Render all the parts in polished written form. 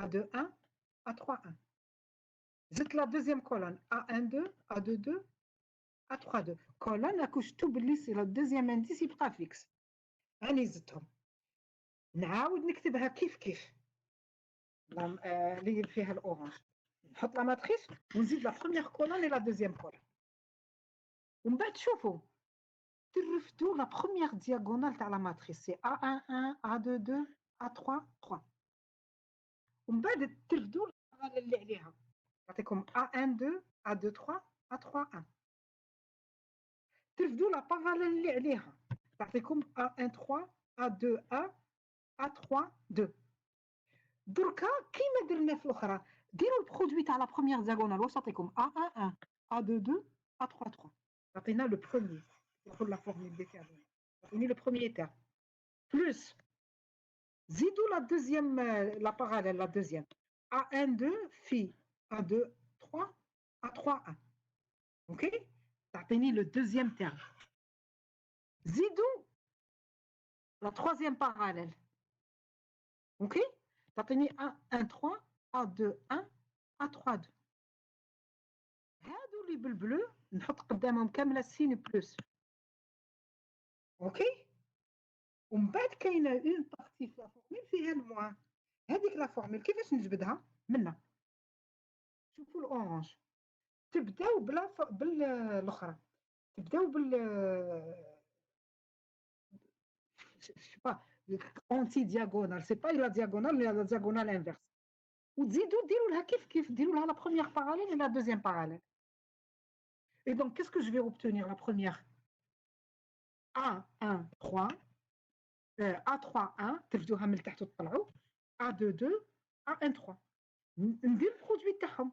A2, 1, A3, 1. زدت la deuxième colonne A1, 2, A2, 2, A3, 2. colonne كوش تو باللي سي لا deuxième indice يبقى فيكس. هاني زدتهم. نعاود نكتبها كيف اللي فيها الاورانج. نحط لا ماتريس ونزيد لا بروميير كولون et la deuxième colonne. ومن بعد شوفوا ترفدوا لا بروميير دياغونال تاع لا ماتريس سي A1, 1, A2, 2, A3, 3. ومن بعد ترفدوا الباراليل اللي عليها. يعطيكم A1, 2, A2, 3, A3, 1. ترفدوا لا باراليل اللي عليها. تعطيكم A1, 3, A2, 1, A3, 2. دركا كيما درنا في الاخرى ديروا البرودوي تاع لا بروميير دياغونال واش تعطيكم A1, 1, A2, 2, A3, 3. تعطينا لو بروميير يقول لا فورمول دي تاعنا. تعطيني لو بروميير تاع بلوس زيدوا لا دوزيام لا باراليل لا دوزيام A1, 2 في A2, 3, A3, 1. اوكي تعطيني لو دوزيام تاع زيدوا لا troisième parallèle. اوكي تعطيني A1, 3, A2, 1, A3, 2. هادو اللي بالبلو نحط قدامهم كامله سين بلوس. اوكي ومن بعد كاينه اون بارتي في لا فورمول فيها الموان. هذيك لا فورمول كيفاش نجبدها منا؟ شوفوا الاورانج تبداو بالاخرى تبداو با اونتي دياغونال سي با لا دياغونال مي لا دياغونال انفيرس وتزيدوا ديروا لها كيف ديروا لها لا بروميير باراليل et la deuxième parallèle. Et donc qu'est-ce que je vais obtenir? La première A1 3 A3 1 ترفدوها من تحت وتطلعوا A2 2 A1 3 ندير البرودوي تاعهم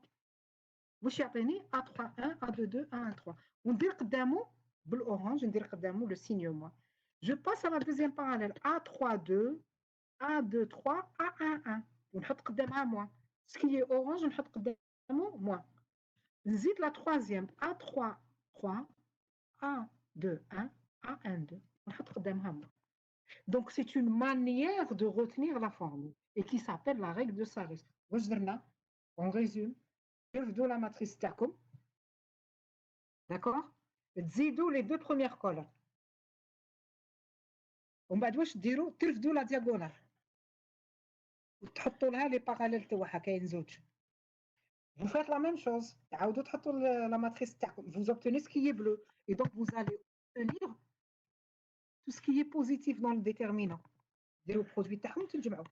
واش يعطيني A3 1 A2 2 A1 3 وندير قدامه بالاورانج ندير قدامه لو سينيو موا. Je passe à la deuxième parallèle A3 2 A2 3 A1 1 ونحط قدامها موا سكي اورانج نحط قدامه موا. نزيد لا troisième A3 3 A2 1 A1 2 ونحط قدامها موا. Donc c'est une manière de retenir la formule et qui s'appelle la règle de Sarrus. On résume. ترفدوا la matrice تاعكم. D'accord? تزيدوا les deux premières colonnes. ومن بعد واش ديروا؟ ترفدوا لا diagonale. وتحطوا لها les parallèles تاعها كاين زوج. Vous faites la même chose. تعاودوا تحطوا la matrice تاعكم. Vous obtenez ce qui est bleu. Et donc vous allez obtenir tout ce qui est positif dans le déterminant. ديروا البرودوي تاعهم تنجمعوا.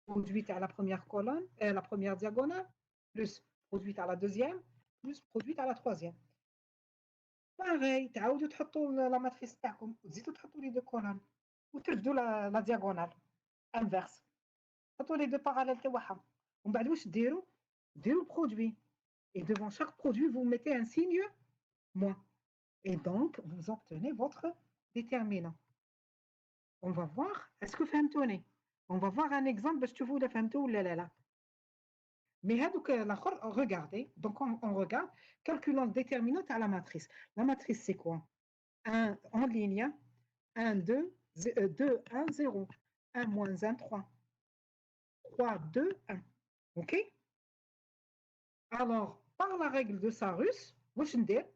Produit à la première colonne, la première diagonale, plus produit à la deuxième, plus produit à la troisième. Pareil, تعاودوا تحطوا la matrice تاعكم وتزيدوا تحطوا les deux colonnes وترفدوا la diagonale inverse. تحطوا les deux parallèles تاعها. ومن بعد واش ديروا؟ ديروا البرودوي. Et devant chaque produit, vous mettez un signe moins. Et donc, vous obtenez votre déterminant. On va voir, est-ce que فهمتوني؟ On va voir un exemple باش تشوفوا إذا فهمتوا ولا لا. Mais regardez, donc on regarde, calculons le déterminant à la matrice. La matrice, c'est quoi? 1 en ligne, 1, 2, 2, 1, 0, 1, moins 1, 3, 3, 2, 1. OK? Alors, par la règle de Sarrus, واش ندير؟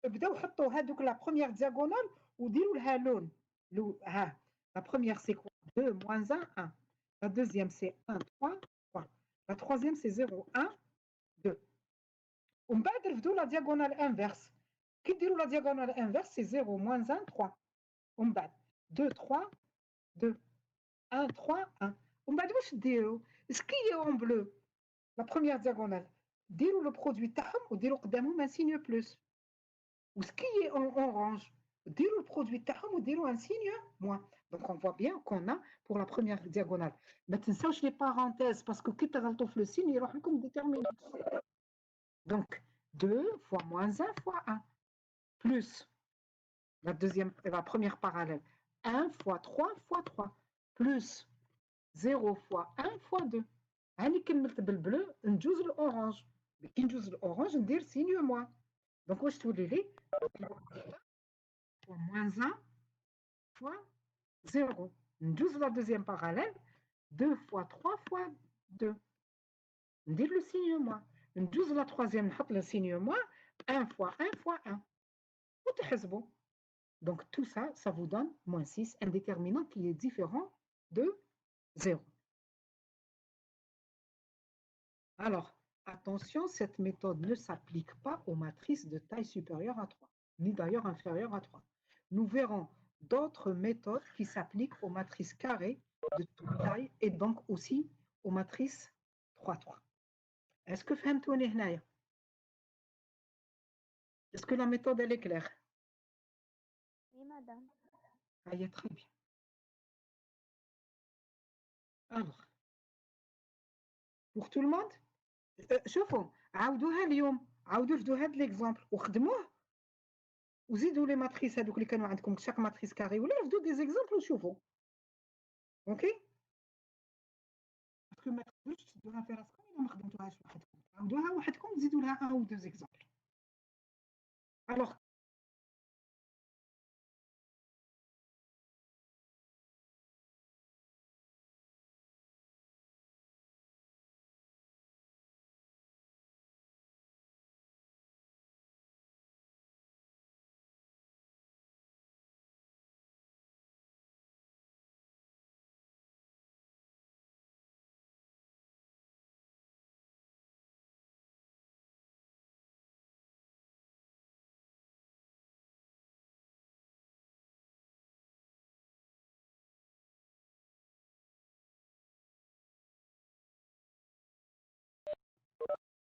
بداو حطوا هذوك la première diagonale وديروا لها لون. La première, c'est quoi? 2, moins 1, 1. La deuxième, c'est 1, 3, 3. La troisième, c'est 0, 1, 2. ومن بعد رفدوا لا diagonale inverse. كي ديروا لا diagonale inverse, c'est 0, moins 1, 3. ومن بعد 2, 3, 2. 1, 3, 1. ومن بعد واش ديروا؟ Ce qui est en bleu, la première diagonale, ديروا le produit تاعهم وديروا قدامهم un signe plus. Ou ce qui est en orange, ديروا le produit تاعهم وديروا un signe moins. Donc on voit bien qu'on a pour la première diagonale. ما تنساوش les parenthèses parce que كي تغلطوا في le signe يروح لكم déterminant. Donc 2 fois moins 1 fois 1 plus la première parallèle 1 fois 3 fois 3 plus 0 fois 1 fois 2. هاني كملت بالبلو نجوز الاورانج. كي نجوز الاورانج ندير سينيو موان. دونك واش تولي لي moins 1 fois 0. نجوز la deuxième parallèle 2 fois 3 fois 2. ندير le signe moins. ندوز la troisième, نحط le signe moins, 1 fois 1 fois 1. وتحسبوا. Donc tout ça, ça vous donne moins 6, un déterminant qui est différent de 0. Alors, attention, cette méthode ne s'applique pas aux matrices de taille supérieure à 3, ni d'ailleurs inférieure à 3. Nous verrons d'autres méthodes qui s'appliquent aux matrices carrées de toute taille et donc aussi aux matrices 3-3. Est-ce que فهمتوني هنايا? Est-ce que la méthode elle est claire? Oui, madame. Ah, y est très bien. Alors, pour tout le monde, شوفوا عاودوها اليوم، عاودوا جدوا هذا l'exemple وخدموه وزيدوا لي ماتريس هذوك اللي كانوا عندكم شاك ماتريس كاري ولا جدوا دي زيكزامبل وشوفوا. اوكي؟ باسكو ما تقدروش تشدوها في راسكم الا ما خدمتوهاش وحدكم، عاودوها وحدكم وزيدوا لها ان او دو زيكزامبل. الوغ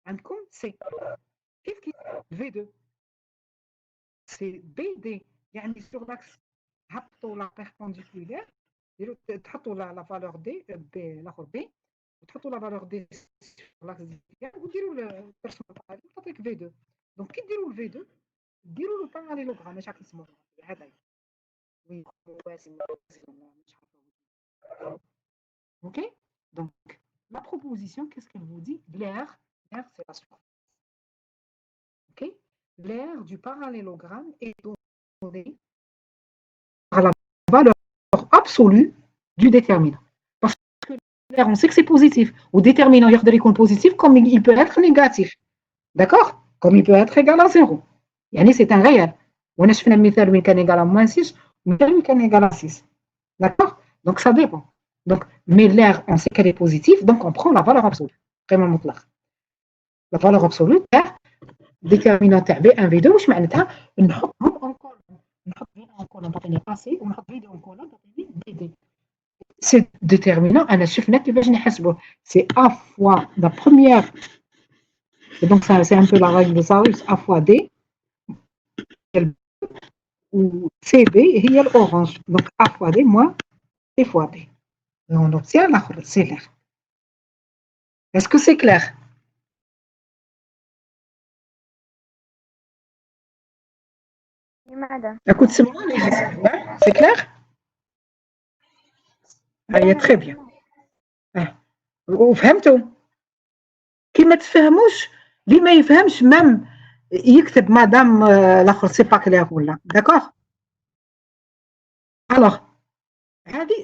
عندكم سي كيف في 2 سي بي دي، يعني سور لاكس هبطوا لا بيربونديكولير، ديروا تحطوا لا فالور دي بي الاخر بي وتحطوا لا فالور دي سور لاكس ديال وديروا البيرسونال تاعي تعطيك في 2. دونك كي ديروا الفي 2 ديروا له باراليلوغرام، مش عارف اسمه هذا. وي واسم مش عارفه. Ok? Donc, la proposition, qu'est-ce qu'elle vous dit? L'air, c'est la surface. Ok? L'air du parallélogramme est donné par la valeur absolue du déterminant. Parce que l'air, on sait que c'est positif. Au déterminant, il y a positif comme il peut être négatif. D'accord? Comme il peut être égal à 0. Yani c'est un réel. On a un مثال وين كان égal à moins 6, وين كان égal à 6. D'accord? Donc ça dépend. Donc, mais l'air, on sait qu'elle est positive, donc on prend la valeur absolue. Vraiment مطلق. La valeur absolue تاع déterminant تاع V1 V2 واش معناتها؟ نحطهم en colonne. نحط V1 en colonne تعطيني AC ونحط V2 en colonne تعطيني BD. C'est déterminant, أنا شفنا كيفاش نحسبوه. C'est A fois la première. Et donc ça c'est un peu la règle de Sarus, A fois D. Ou CB هي الأورانج. Donc A fois D moins C fois B. Et on obtient la c'est l'air. Est-ce que c'est clair? Oui, madame. Écoute, c'est clair? هي très bien. وفهمتوا؟ كي ما تفهموش اللي ما يفهمش مام يكتب مادام الاخر سي با كلير ولا داكوغ. الوغ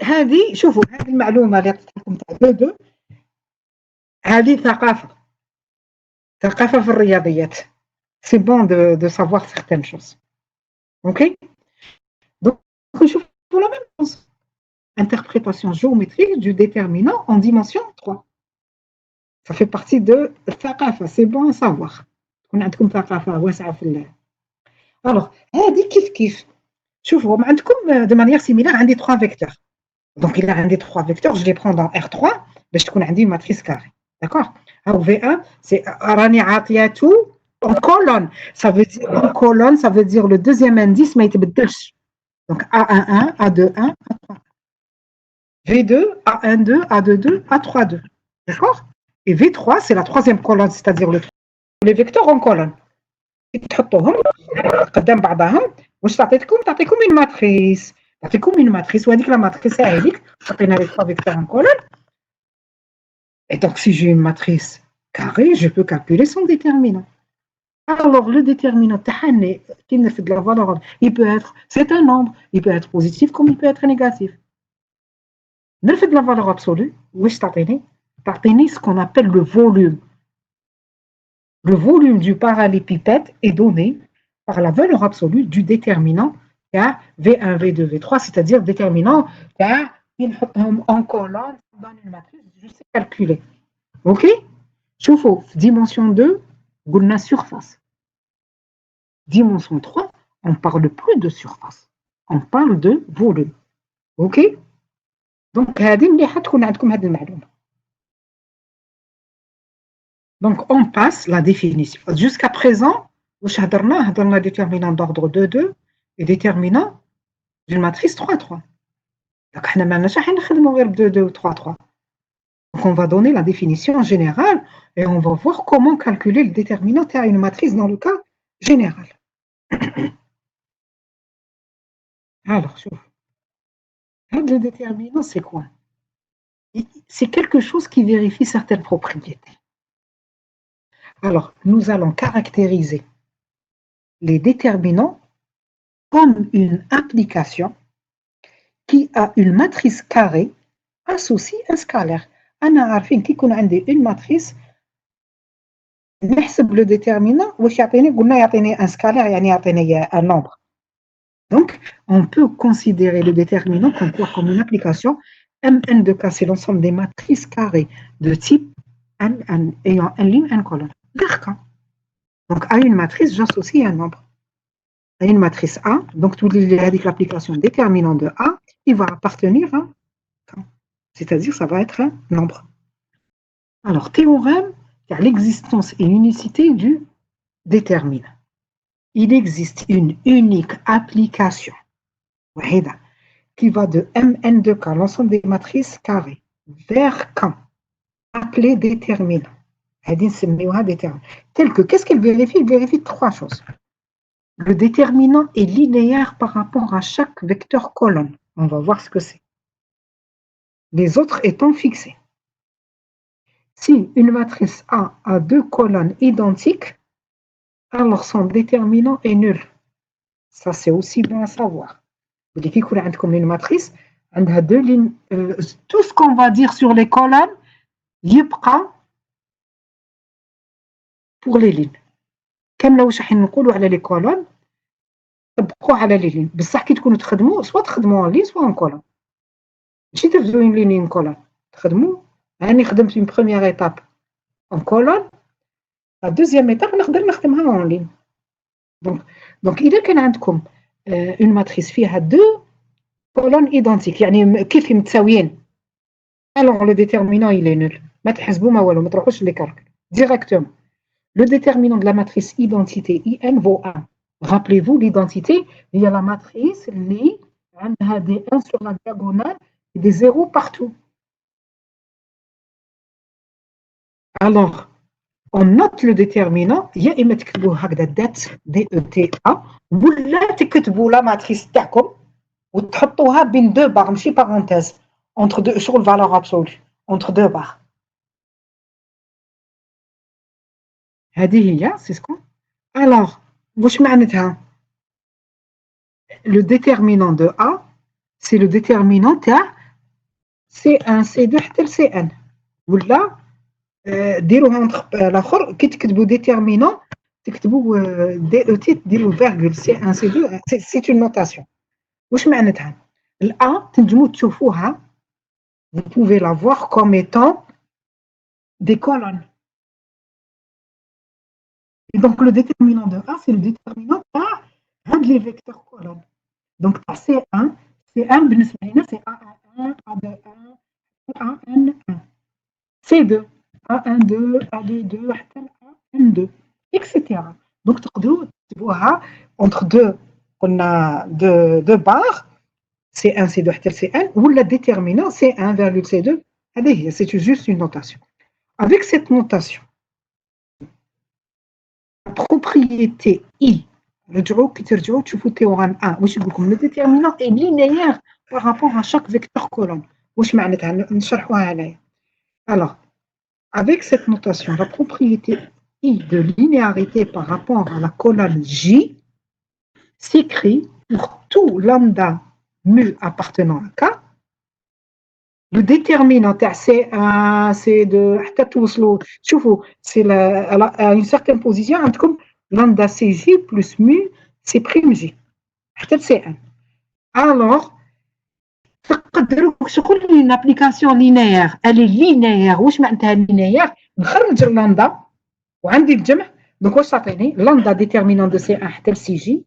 هذه شوفوا هذه المعلومه اللي عطيتكم تاع دو هذه ثقافه في الرياضيات. سي بون دو سافوار سيغتان شوز. اوكي دونك نشوفوا لا ميم شوز. Interprétation géométrique du déterminant en dimension 3. Ça fait partie de الثقافة. C'est bon à savoir. تكون عندكم ثقافة واسعة في الله. Alors, هذه كيف شوفوا عندكم de manière similaire عندي 3 vecteurs. Donc il a عندي 3 vecteurs, je les prends dans R3 باش تكون عندي une matrice carrée. D'accord? Alors V1 c'est راني عاطياته en colonne. Ça veut dire en colonne, ça veut dire le deuxième indice ما يتبدلش. Donc A11, A21, A3. V2, A12, A22, A32. D'accord? Et V3, c'est la troisième colonne, c'est-à-dire les vecteurs en colonne. تحطوهم قدام بعضهم واش تعطيكم une matrice. تعطيكم une matrice وهذيك la matrice هذيك تعطينا les trois vecteurs en colonne. Et donc si j'ai une matrice carrée, je peux calculer son déterminant. Alors le déterminant تاعنا كي نرفد la valeur, il peut être, c'est un nombre, il peut être positif comme il peut être négatif. نرفد la valeur absolue واش تعطيني؟ تعطيني ce qu'on appelle le volume. Le volume du parallépipède est donné par la valeur absolue du déterminant V1, V2, V3, c'est-à-dire déterminant en colonne dans une matrice, je sais calculer. OK? شوفوا dimension 2, قلنا surface. Dimension 3, on parle plus de surface. On parle de volume. OK? Donc, هذه مليحة تكون عندكم هذه المعلومة. Donc, on passe la définition. Jusqu'à présent, واش هضرنا déterminant d'ordre 2, et déterminant d'une matrice 3. Donc, حنا ما لناش راح نخدموا غير 2 ou 3. Donc, on va donner la définition générale et on va voir comment calculer le déterminant à une matrice dans le cas général. Alors, le déterminant, c'est quoi? C'est quelque chose qui vérifie certaines propriétés. Alors, nous allons caractériser les déterminants comme une application qui a une matrice carrée associée à un scalaire. أنا عارفين كي يكون عندي une matrice نحسب le déterminant واش يعطيني قلنا يعطيني un scalaire يعني يعطيني un nombre. Donc, on peut considérer le déterminant comme quoi? Comme une application. Mn de K, c'est l'ensemble des matrices carrées de type N ayant une ligne, une colonne. Donc, à une matrice, j'associe un nombre. À une matrice A, donc tout l'application déterminant de A, il va appartenir à K. C'est-à-dire, ça va être un nombre. Alors, théorème, il y a l'existence et l'unicité du déterminant. Il existe une unique application qui va de Mn de K, l'ensemble des matrices carrées, vers K, appelé déterminant. Tel que, qu'est-ce qu'elle vérifie? Elle vérifie 3 choses. Le déterminant est linéaire par rapport à chaque vecteur colonne. On va voir ce que c'est. Les autres étant fixés. Si une matrice A a 2 colonnes identiques, alors son déterminant est nul. Ça, c'est aussi bon à savoir. Vous dites qu'il y a une matrice, elle a 2 lignes. Tout ce qu'on va dire sur les colonnes, يبقى pour les lignes. كامله واش راح نقولوا على لي كولون طبقوا على لي لين بصح كي تكونوا تخدموا سواء تخدموا لين سواء ان كولون ماشي تبداو اون لين كولون تخدموا راني خدمت اون بروميير ايتاب ان كولون لا دوزيام ايتاب نقدر نخدمها اون لين دونك اذا كان عندكم اون ماتريس فيها 2 كولون ايدونتيك يعني كيف متساويين الوغ لو ديتيرمينون il est nul ما تحسبوا ما والو ما تروحوش لي كالكول ديريكتومون. Le déterminant de la matrice identité IN vaut 1. Rappelez-vous, l'identité, il y a la matrice, a des 1 sur la diagonale et des 0 partout. Alors, on note le déterminant, il y a DETA, vous l'avez la matrice تاعكم وتحطوها بين 2 barres, ماشي parenthèse, entre deux, sur le valeur absolue, entre 2 barres. هذه هي c'est ce qu'on. Alors, واش معناتها le déterminant de A c'est le déterminant تاع C1 C2 حتى C1 ولا ديروها entre الاخر كي تكتبوا déterminant تكتبوا DET ديروا virgule C1 C2 c'est une notation. واش معناتها الA تنجموا تشوفوها vous pouvez la voir comme étant des colonnes. Et donc, le déterminant de A, c'est le déterminant par un des vecteurs colonnes. Donc, C1, c'est A11, A21, A21, C2, A12, A22, A22, etc. Donc, tu vois, entre deux barres, C1, C2, C1, ou le déterminant C1, C2, c'est juste une notation. Avec cette notation, propriété I, le théorème 1, le déterminant est linéaire par rapport à chaque vecteur colonne. Alors, avec cette notation, la propriété I de linéarité par rapport à la colonne J s'écrit pour tout lambda mu appartenant à K Le déterminant تاع C1, C2 حتى توصلوا شوفوا c'est à une certaine position عندكم lambda CJ plus mu C prime J حتى C1. Alors تقدروا شغل une application linéaire elle est linéaire واش معناتها linéaire نخرج اللامدا وعندي الجمع دونك واش تعطيني lambda déterminant de C1 حتى CJ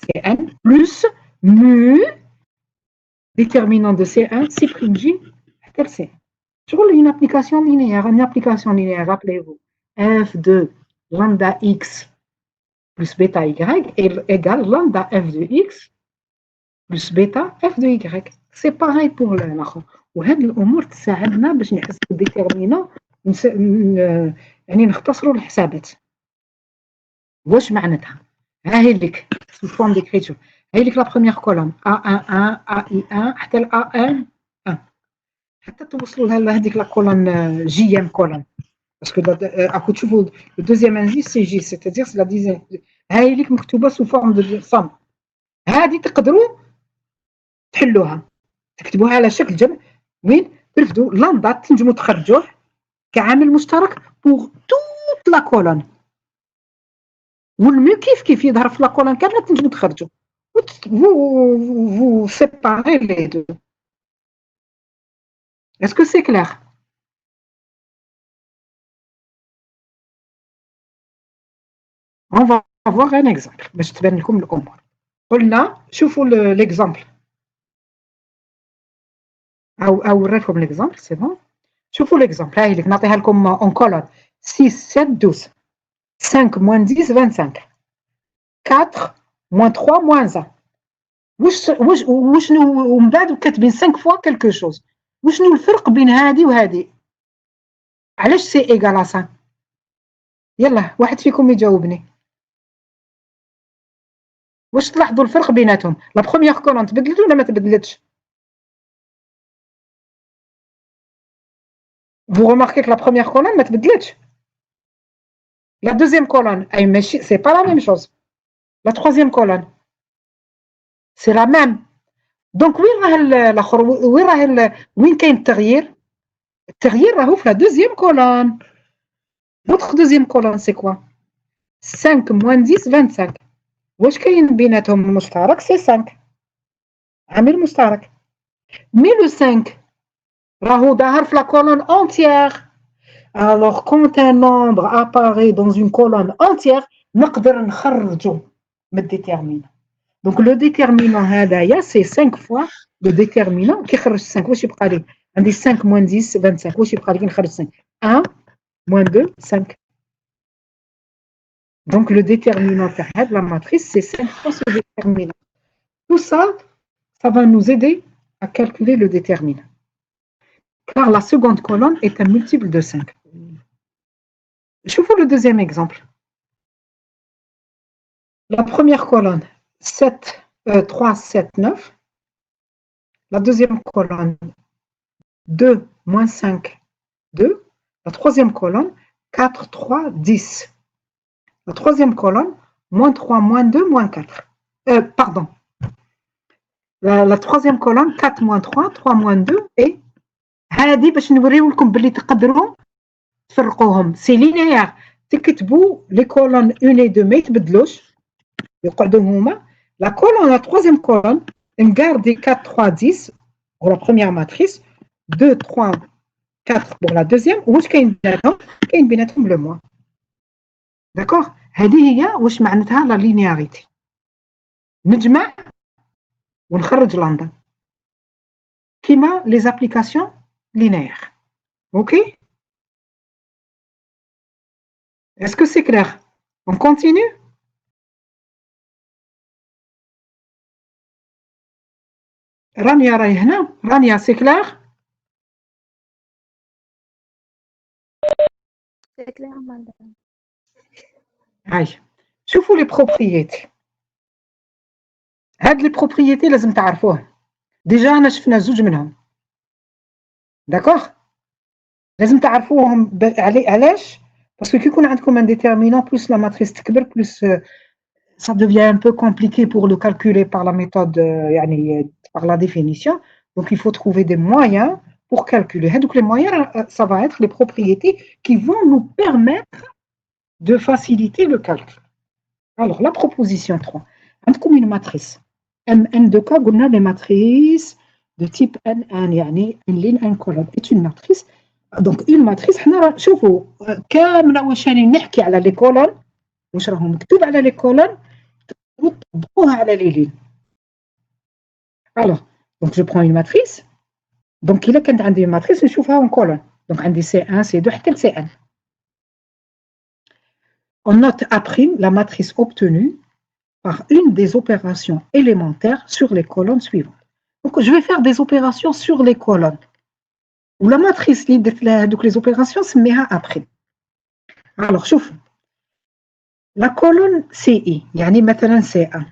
C1 plus mu déterminant de C1 C prime J حتى C1. Une application linéaire, rappelez-vous, f de lambda x plus bêta y égale lambda f de x plus bêta f de y. C'est pareil pour l'autre. وهاد الامور تساعدنا باش نحسبوا الديترمينون يعني نختصروا الحسابات. واش معناتها؟ ها هي لك sous forme d'écriture. هي لك la première colonne A11 AI1 حتى ل A1 حتى توصلوا لهذيك لا كولون جي ام كولون باسكو راكو تشوفوا لو دوزيام انديس سي جي سيتادير سي لا ديزيام هاي ليك مكتوبه سو فورم دو صم هذه تقدروا تحلوها تكتبوها على شكل جمع وين ترفدوا لامدا تنجموا تخرجوه كعامل مشترك بوغ توت لا كولون والميو كيف يظهر في لا كولون كامله تنجموا تخرجوا vous séparez les deux. Est-ce que c'est clair? On va voir un exemple. باش تبان لكم الامور. قلنا شوفوا l'exemple. او نوريكم l'exemple, c'est bon. شوفوا l'exemple. هاي لك نعطيها لكم en colonne. 6 7 12 5 moins 10 25 4 moins 3 moins 1. وشنو ومن بعد كاتبين 5 fois quelque chose. وشنو الفرق بين هذه وهذه؟ علاش سي ايغال 5؟ يلا واحد فيكم يجاوبني. واش تلاحظوا الفرق بيناتهم؟ لا بروميير كولون تبدلت ولا ما تبدلتش؟ Vous remarquez que la première colonne ما تبدلتش. La deuxième colonne اي ماشي سي با لا ميم شوز. La troisième colonne سي لا ميم. دونك وين راه الاخر وين كاين التغيير؟ التغيير راهو في لا دوزيام كولون. Votre deuxième colonne c'est quoi? 5 moins 10 25. واش كاين بيناتهم مشترك؟ سي 5 عامل مشترك. مي لو 5 راهو ظاهر في لا كولون entière. Alors quand un nombre apparaît dans une colonne entière نقدر نخرجو من الديتيرمينون. دونك لو ديتيرمينون هذايا سي 5 فوا لو ديتيرمينون كي خرج 5 واش يبقى لي؟ عندي 5 moins 10 25 واش يبقى لي كي نخرج 5 1 moins 2 5. Donc le déterminant de la matrice, c'est 5 fois ce déterminant. Tout ça, ça va nous aider à calculer le déterminant. Car la seconde colonne est un multiple de 5. Je vous le deuxième exemple. La première colonne, 3, 7, 9. La deuxième colonne, 2, moins 5, 2. La troisième colonne, 4, 3, 10. La troisième colonne, moins 3, moins 2, moins 4. Pardon. La troisième colonne, 4 moins 3, 3 moins 2 et هذه باش نوريو لكم باللي تقدروا تفرقوهم. سي لينيير تكتبوا لي كولون 1 et 2 ما يتبدلوش يقعدوا هما. La colonne, la troisième colonne, نقاردي 4, 3, 10 pour la première matrice, 2, 3, 4 pour la deuxième. واش كاين بيناتهم؟ كاين بيناتهم لو موان. داكوغ؟ هذه هي واش معناتها لا لينياريتي. نجمع ونخرج لامدا كيما لي زابليكاسيون linéaire. Ok? Est-ce que c'est clair? On continue? Rania راهي هنا. Rania, c'est clair? C'est clair, madame. هاي شوفوا لي بروبريتي. هاد لي بروبريتي لازم تعرفوهم. ديجا انا شفنا زوج منهم. داكوغ؟ لازم تعرفوهم علاش؟ باسكو كي يكون عندكم ان ديتيرمينون بلوس لا ماتريس تكبر بلوس ça devient un peu compliqué pour le calculer par la méthode, par la définition. Donc il faut trouver des moyens pour calculer. Donc les moyens, ça va être les propriétés qui vont nous permettre de faciliter le calcul. Alors, la proposition 3. Comme une matrice. Mn de cas, on a des matrices de type N1, يعني une ligne, une colonne est une matrice. Donc, une matrice, حنا شوفوا كاملة واش راني نحكي على لي كولون واش راهم مكتوب على لي كولون وطبقوها على لي لين. Alors, donc je prends une matrice. Donc, إلا كانت عندي une matrice نشوفها en colonne. Donc, عندي C1, C2 حتى ل C1. On note A' la matrice obtenue par une des opérations élémentaires sur les colonnes suivantes. Donc, je vais faire des opérations sur les colonnes. Ou la matrice, donc les opérations, c'est A'. Alors, شوف. La colonne CI, يعني مثلا C1.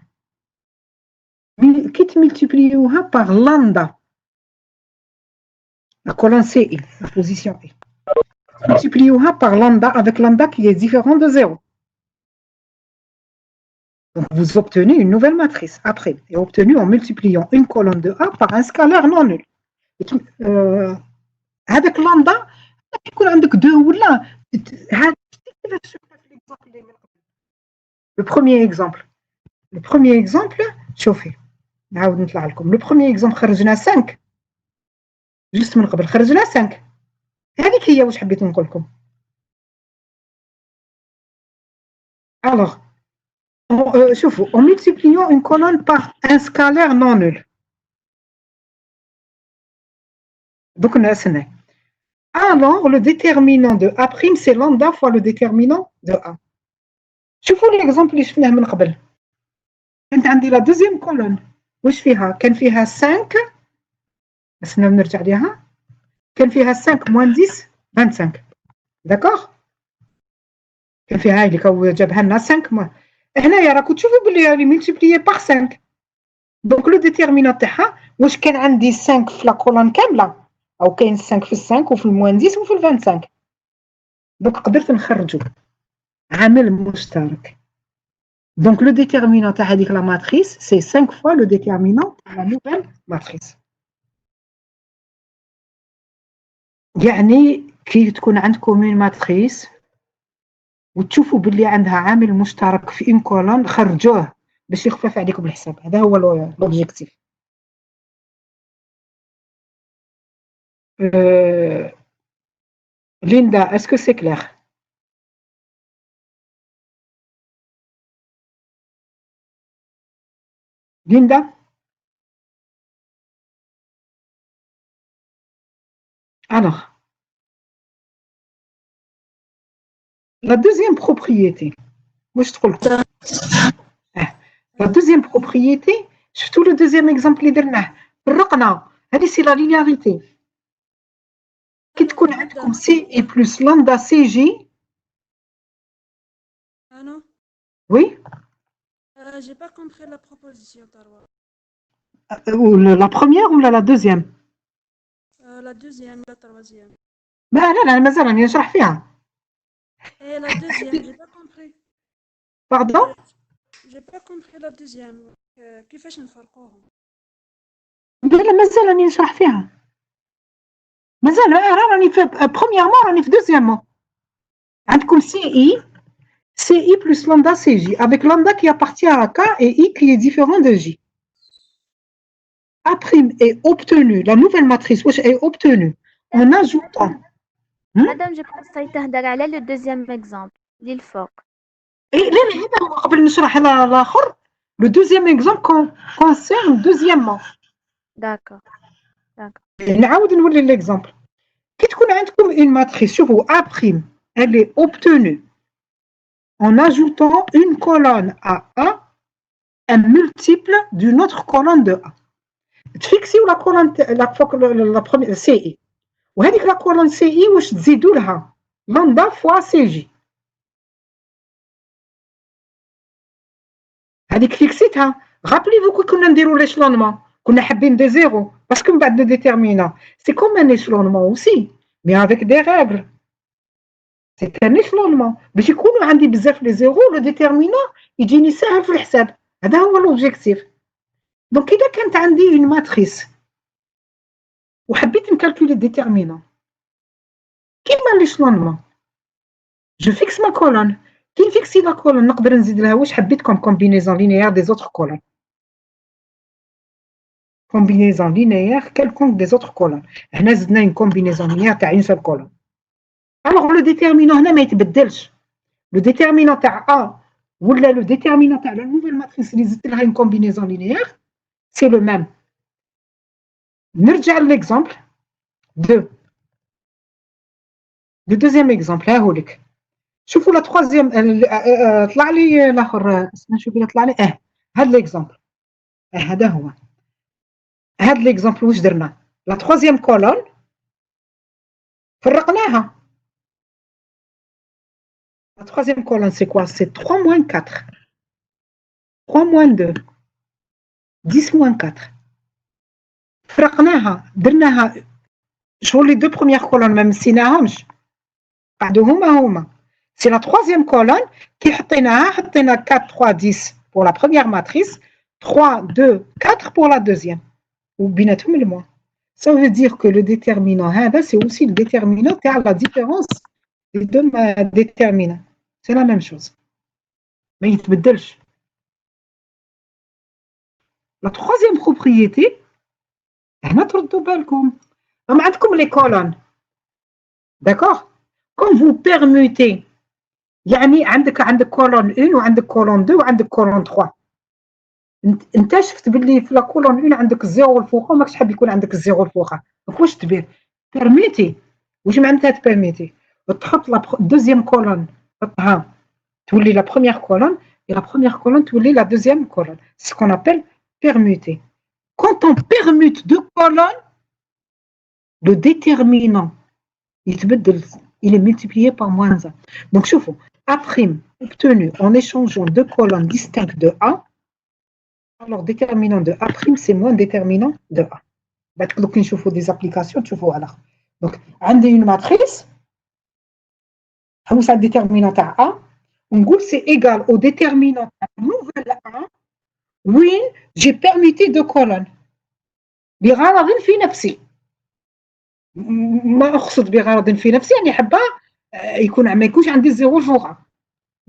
Qui te multipliera par lambda. La colonne CI, la position I. Multipliera par lambda avec lambda qui est différent de 0. Donc, vous obtenez une nouvelle matrice après, et obtenue en multipliant une colonne de A par un scalaire non nul. Avec lambda, يكون عندك 2 ولا Le premier exemple, شوفي نعاود نطلع لكم. Le premier exemple خرجنا 5 جست من قبل خرجنا 5 هذيك هي واش حبيت نقول لكم. Alors, شوفوا en multipliant une colonne par un scalaire non nul. Donc نقسنا. Alors, le déterminant de A' c'est lambda fois le déterminant de A. شوفوا l'exemple اللي شفناه من قبل. كانت عندي la deuxième colonne. واش فيها؟ كان فيها 5 بس نرجع ليها. كان فيها 5 moins 10 25. D'accord؟ كان فيها هاي اللي جابها لنا 5 هنايا راكم تشوفوا باللي راني ملتيبليي باغ 5. دونك لو ديتيرمينون تاعها واش كان عندي 5 في لا كولون كامله او كاين 5 في 5 وفي الموان 10 وفي 25. دونك قدرت نخرجوا عامل مشترك. دونك لو ديتيرمينون تاع هذيك لا ماتريس سي 5 فوا لو ديتيرمينون تاع لا نوفيل ماتريس. يعني كي تكون عندكم اون ماتريس وتشوفوا باللي عندها عامل مشترك في ان كولون خرجوه باش يخفف عليكم الحساب. هذا هو لوبجيكتيف. Linda, est-ce que c'est clair? Linda? Alors, la deuxième propriété. Moi, je trouve. La deuxième propriété, surtout le deuxième exemple, c'est la linéarité. Qui تكون عندكم C et plus lambda CJ. Ah non. Oui. J'ai pas compris la proposition, Tarwa. La première ou la deuxième? La deuxième, la troisième. لا مازال راني نشرح فيها. Et la deuxième, j'ai pas compris. Pardon? J'ai pas compris la deuxième. كيفاش نفرقوهم؟ لا مازال راني نشرح فيها. مازال راني في premièrement راني في deuxièmement. عندكم CI plus lambda CJ avec lambda qui appartient à K et I qui est différent de J. A' est obtenu, la nouvelle matrice est obtenue en ajoutant. Madame, je pense que تهدر على le deuxième exemple اللي الفوق. لا هذا هو قبل نشرح الآخر. Le deuxième exemple concerne deuxièmement. D'accord. نعاود نولي l'exemple. كي تكون عندكم une matrice, شوفوا A', elle est obtenue en ajoutant une colonne à A, un multiple d'une autre colonne de A. تفيكسيو لا كولون لا بروميير سي اي وهذيك لا كولون سي اي واش تزيدوا لها لامدا فوا سي جي. هذيك فيكسيتها. غابلي فو كنا نديروا ليشلونمون كنا حابين دي زيرو باسكو من بعد لو ديتيرمينون سي كوم ان ايشلونمون اوسي مي افيك دي ريغل. سي ان ايشلونمون باش يكونوا عندي بزاف لي زيرو لو ديتيرمينون يجيني ساهل في الحساب. هذا هو لوبجيكتيف. دونك إذا كانت عندي اون ماتريس وحبيت نكالكولي الديتيرمينون كيما l'échelonnement. Je fixe ma colonne. كي نفيكسي لا colonne نقدر نزيد لها واش حبيت comme combinaison linéaire des autres colonnes. Combinaison linéaire quelconque des autres colonnes. هنا زدنا une combinaison linéaire تاع une seule colonne. Alors le déterminant هنا ما يتبدلش. Le déterminant تاع A ولا le déterminant تاع la nouvelle matrice اللي زدت لها une combinaison linéaire, c'est le même. نرجع l'exemple 2. Le deuxième exemple ها هو لك. شوفوا لا troisième طلع لي الاخر نشوف اللي طلع لي هذا l'exemple. هذا هو. هذا l'exemple واش درنا؟ La troisième colonne فرقناها. La troisième colonne c'est quoi? C'est 3 moins 4. 3 moins 2. 10 moins 4. فرقناها درناها شغل les deux premières colonnes ما مسيناهمش قعدوا هما c'est la troisième colonne qui حطينا 4 3 10 pour la première matrice 3 2 4 pour la deuxième وبيناتهم le moins. Ça veut dire que le déterminant هذا c'est aussi le déterminant تاع la différence des deux déterminants. C'est la même chose ما يتبدلش. La troisième propriété هنا تردوا بالكم راهم عندكم les colonnes. D'accord? Quand vous permutez يعني عندك colonne 1 وعندك colonne 2 وعندك colonne 3. انت شفت باللي في لا كولون 1 عندك الزيرو الفوق وماكش حاب يكون عندك الزيرو الفوق. واش تدير؟ بيرميتي. واش معناتها تبيرميتي؟ تحط لا دوزيام كولون تحطها تولي لا بروميير كولون et la première colonne تولي la deuxième colonne. C'est ce qu'on appelle permuter. Quand on permute deux colonnes, le déterminant يتبدل, il est multiplié par moins 1. Donc شوفوا A' obtenu en échangeant deux colonnes distinctes de A. Alors, déterminant de A', c'est moins déterminant de A. Donc, il faut des applications, tu vois alors. Donc, on a une matrice, on a un déterminant à A, on dit c'est égal au déterminant à nouvelle A, oui, j'ai permuté deux colonnes. بغرض في نفسي. ما أقصد بغرض في نفسي يعني حابة يكون ما يكونش عندي الزيرو الفوق.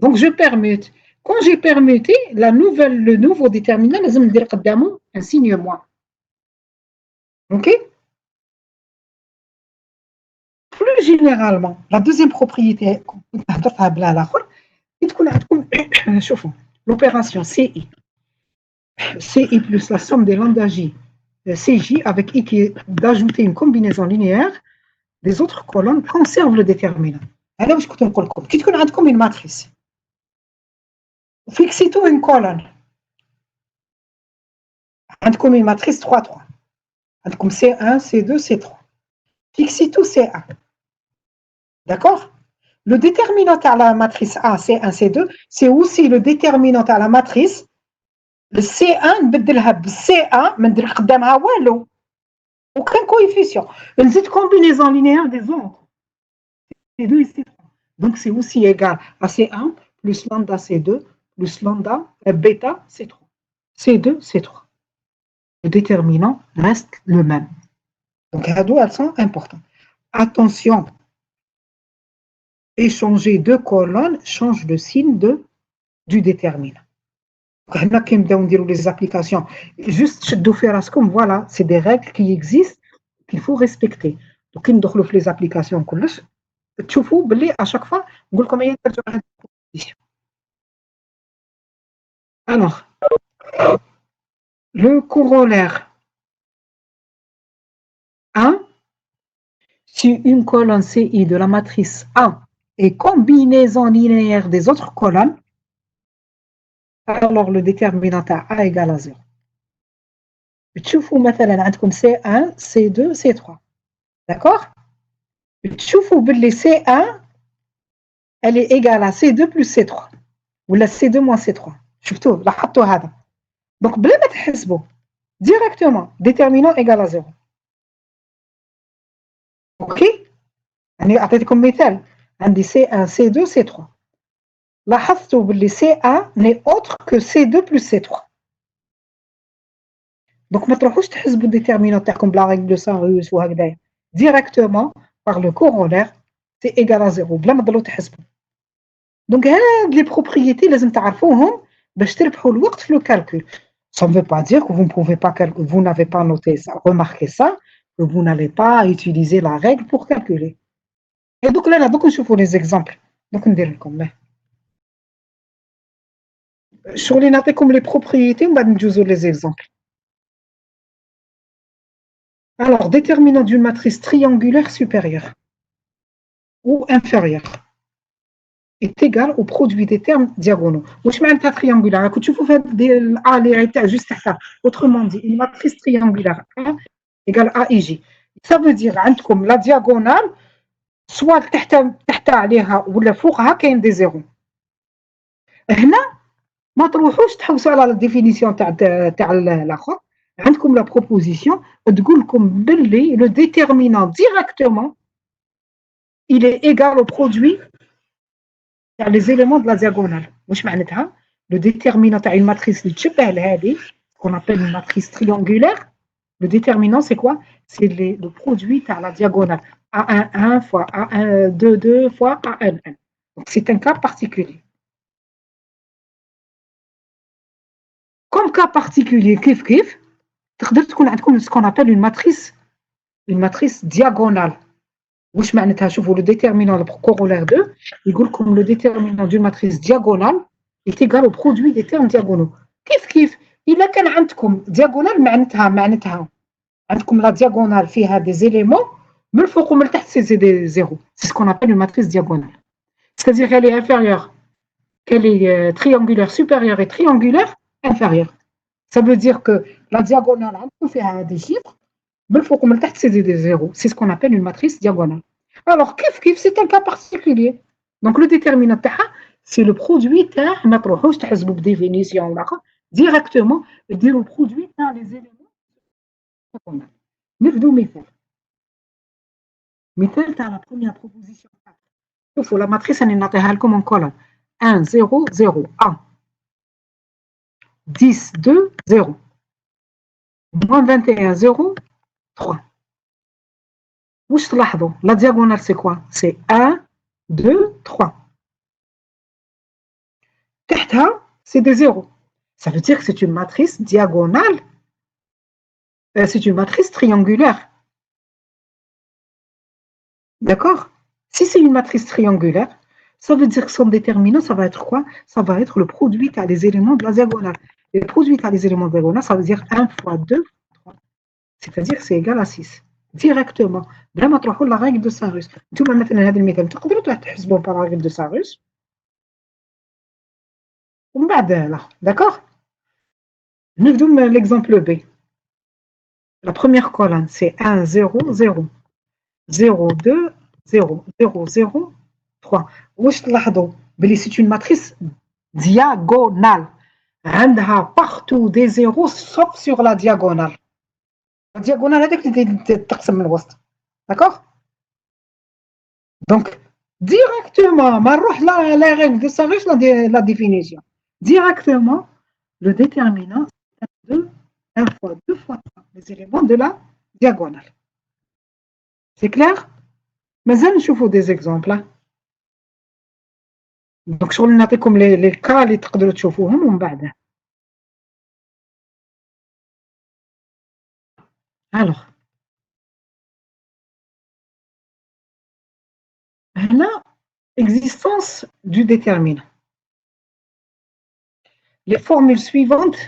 Donc, je permute. Quand j'ai permuté, le nouveau déterminant, لازم ندير قدامه un signe moins. Ok? Plus généralement, la deuxième propriété, l'opération CI. CI plus la somme des lambda J, CJ avec I qui est d'ajouter une combinaison linéaire des autres colonnes conserve le déterminant. Alors, je vais vous dire, qui est une matrice. Fixez tout une colonne. Vous une matrice 3, 3. Vous C1, C2, C3. Fixez tout C1. D'accord? Le déterminant à la matrice A, C1, C2, c'est aussi le déterminant à la matrice. Le C1, نبدلها ب C1, ما ندير قدامها والو. Aucun coefficient. Une combinaison linéaire des autres. C2 et C3. Donc, c'est aussi égal à C1 plus lambda C2 plus lambda bêta C3. C2, C3. Le déterminant reste le même. Donc, elles sont importantes. Attention, échanger deux colonnes change le signe du déterminant. Quand on dit les applications, juste voilà, c'est des règles qui existent qu'il faut respecter. Donc, quand on les applications, tu vois, à chaque fois, on dit comment il y a une proposition. Alors, le corollaire 1, si une colonne CI de la matrice A est combinaison linéaire des autres colonnes, alors le déterminant à A égale à 0. تشوفوا مثلا عندكم C1, C2, C3. D'accord? تشوفوا باللي C1 elle est égale à C2 plus C3 ولا C2 moins C3. شفتوه لاحظتوا هذا. Donc بلا ما تحسبوا directement déterminant égal à 0. OK? يعني أعطيتكم مثال عندي C1, C2, C3. لاحظتوا باللي C1 n'est autre que C2 plus C3. Donc, ما تروحوش تحسبوا الديترمينون تاعكم بلا رègle de Saint-Rus وهكذايا. Directement, par le corollaire, c'est égal à 0. بلا ما تضلوا تحسبوا. Donc, هاد les propriétés لازم تعرفوهم باش تربحوا الوقت في le calcul. Ça ne veut pas dire que vous ne pouvez pas vous n'avez pas noté ça, remarqué ça, que vous n'allez pas utiliser la règle pour calculer. Et donc là, donc je fais les exemples. Donc on dirait comme là. Sur les notes comme les propriétés, on va nous les exemples. Alors, déterminant d'une matrice triangulaire supérieure ou inférieure est égal au produit des termes diagonaux. واش معناتها triangulaire كنت تشوفوا في ديال A اللي تاع جوست تحتها. Autrement dit, une matrice triangulaire A égale AIJ. Ça veut dire عندكم la diagonale soit تحت عليها ولا فوقها كاين دي زيرو. هنا ما تروحوش تحوسوا على لا ديفينيسيون تاع الاخر. عندكم لا بروبوزيسيون تقول لكم باللي لو ديتيرمينون ديريكتومون il est égal au produit تاع لي زيليمون دو لا دياغونال. واش معناتها لو ديتيرمينون تاع une matrice اللي تشبه لهذه qu'on appelle une matrice triangulaire. Le déterminant, c'est quoi? C'est le produit à la diagonale. A1, fois A1, 2, 2 fois A1. Donc, c'est un cas particulier. Comme cas particulier, كيف تقدر تكون عندكم ce qu'on appelle une matrice diagonale. واش معناتها شوفوا le déterminant le corollaire 2 يقول لكم le déterminant d'une matrice diagonale est égal au produit des termes diagonaux. كيف إلا كان عندكم diagonale معناتها عندكم la diagonale فيها des éléments من الفوق ومن التحت c'est des zéros. C'est ce qu'on appelle une matrice diagonale. C'est-à-dire qu'elle est inférieure, qu'elle est triangulaire supérieure et triangulaire inférieure. Ça veut dire que la diagonale عندكم فيها des chiffres من الفوق ومن التحت c'est des zéros. C'est ce qu'on appelle une matrice diagonale. Alors كيف c'est un cas particulier. Donc le déterminant تاعها c'est le produit تاع ما تروحوش تحسبوا بديفينيسيون ولا directement ديروا le produit تاع les éléments. نبدو مثال تاع la première proposition. شوفوا la matrice أنا نعطيها لكم en colonne 1 0 0 1 10 2 0 moins 21 0 3. واش تلاحظوا la diagonale c'est quoi? C'est 1 2 3. تحتها c'est des zéros. Ça veut dire que c'est une matrice diagonale. C'est une matrice triangulaire. D'accord? Si c'est une matrice triangulaire, ça veut dire que son déterminant, ça va être quoi? Ça va être le produit à des éléments de la diagonale. Et le produit à des éléments de la diagonale, ça veut dire 1 fois 2 fois 3. C'est-à-dire que c'est égal à 6. Directement. Là, on trouve la règle de Saint-Rus. Tout le monde a dit que tu peux تحسبوا par la règle de Saint-Rus. D'accord? Nous donnons l'exemple B. La première colonne, c'est 1 0 0 0 2 0 0 0 3. واش تلاحظوا بلي c'est une matrice diagonale. عندها partout des zéros sauf sur la diagonale. La diagonale هذيك اللي تقسم من الوسط. D'accord? Donc directement ما نروح la règle de Saint-Rus la définition. Directement le déterminant de 1 fois 2 fois 3 les éléments de la diagonale. C'est clair? مازال نشوفوا des exemples. Donc شغل نعطيكم les cas اللي تقدروا تشوفوهم ومن بعد. Alors هنا existence du déterminant. Les formules suivantes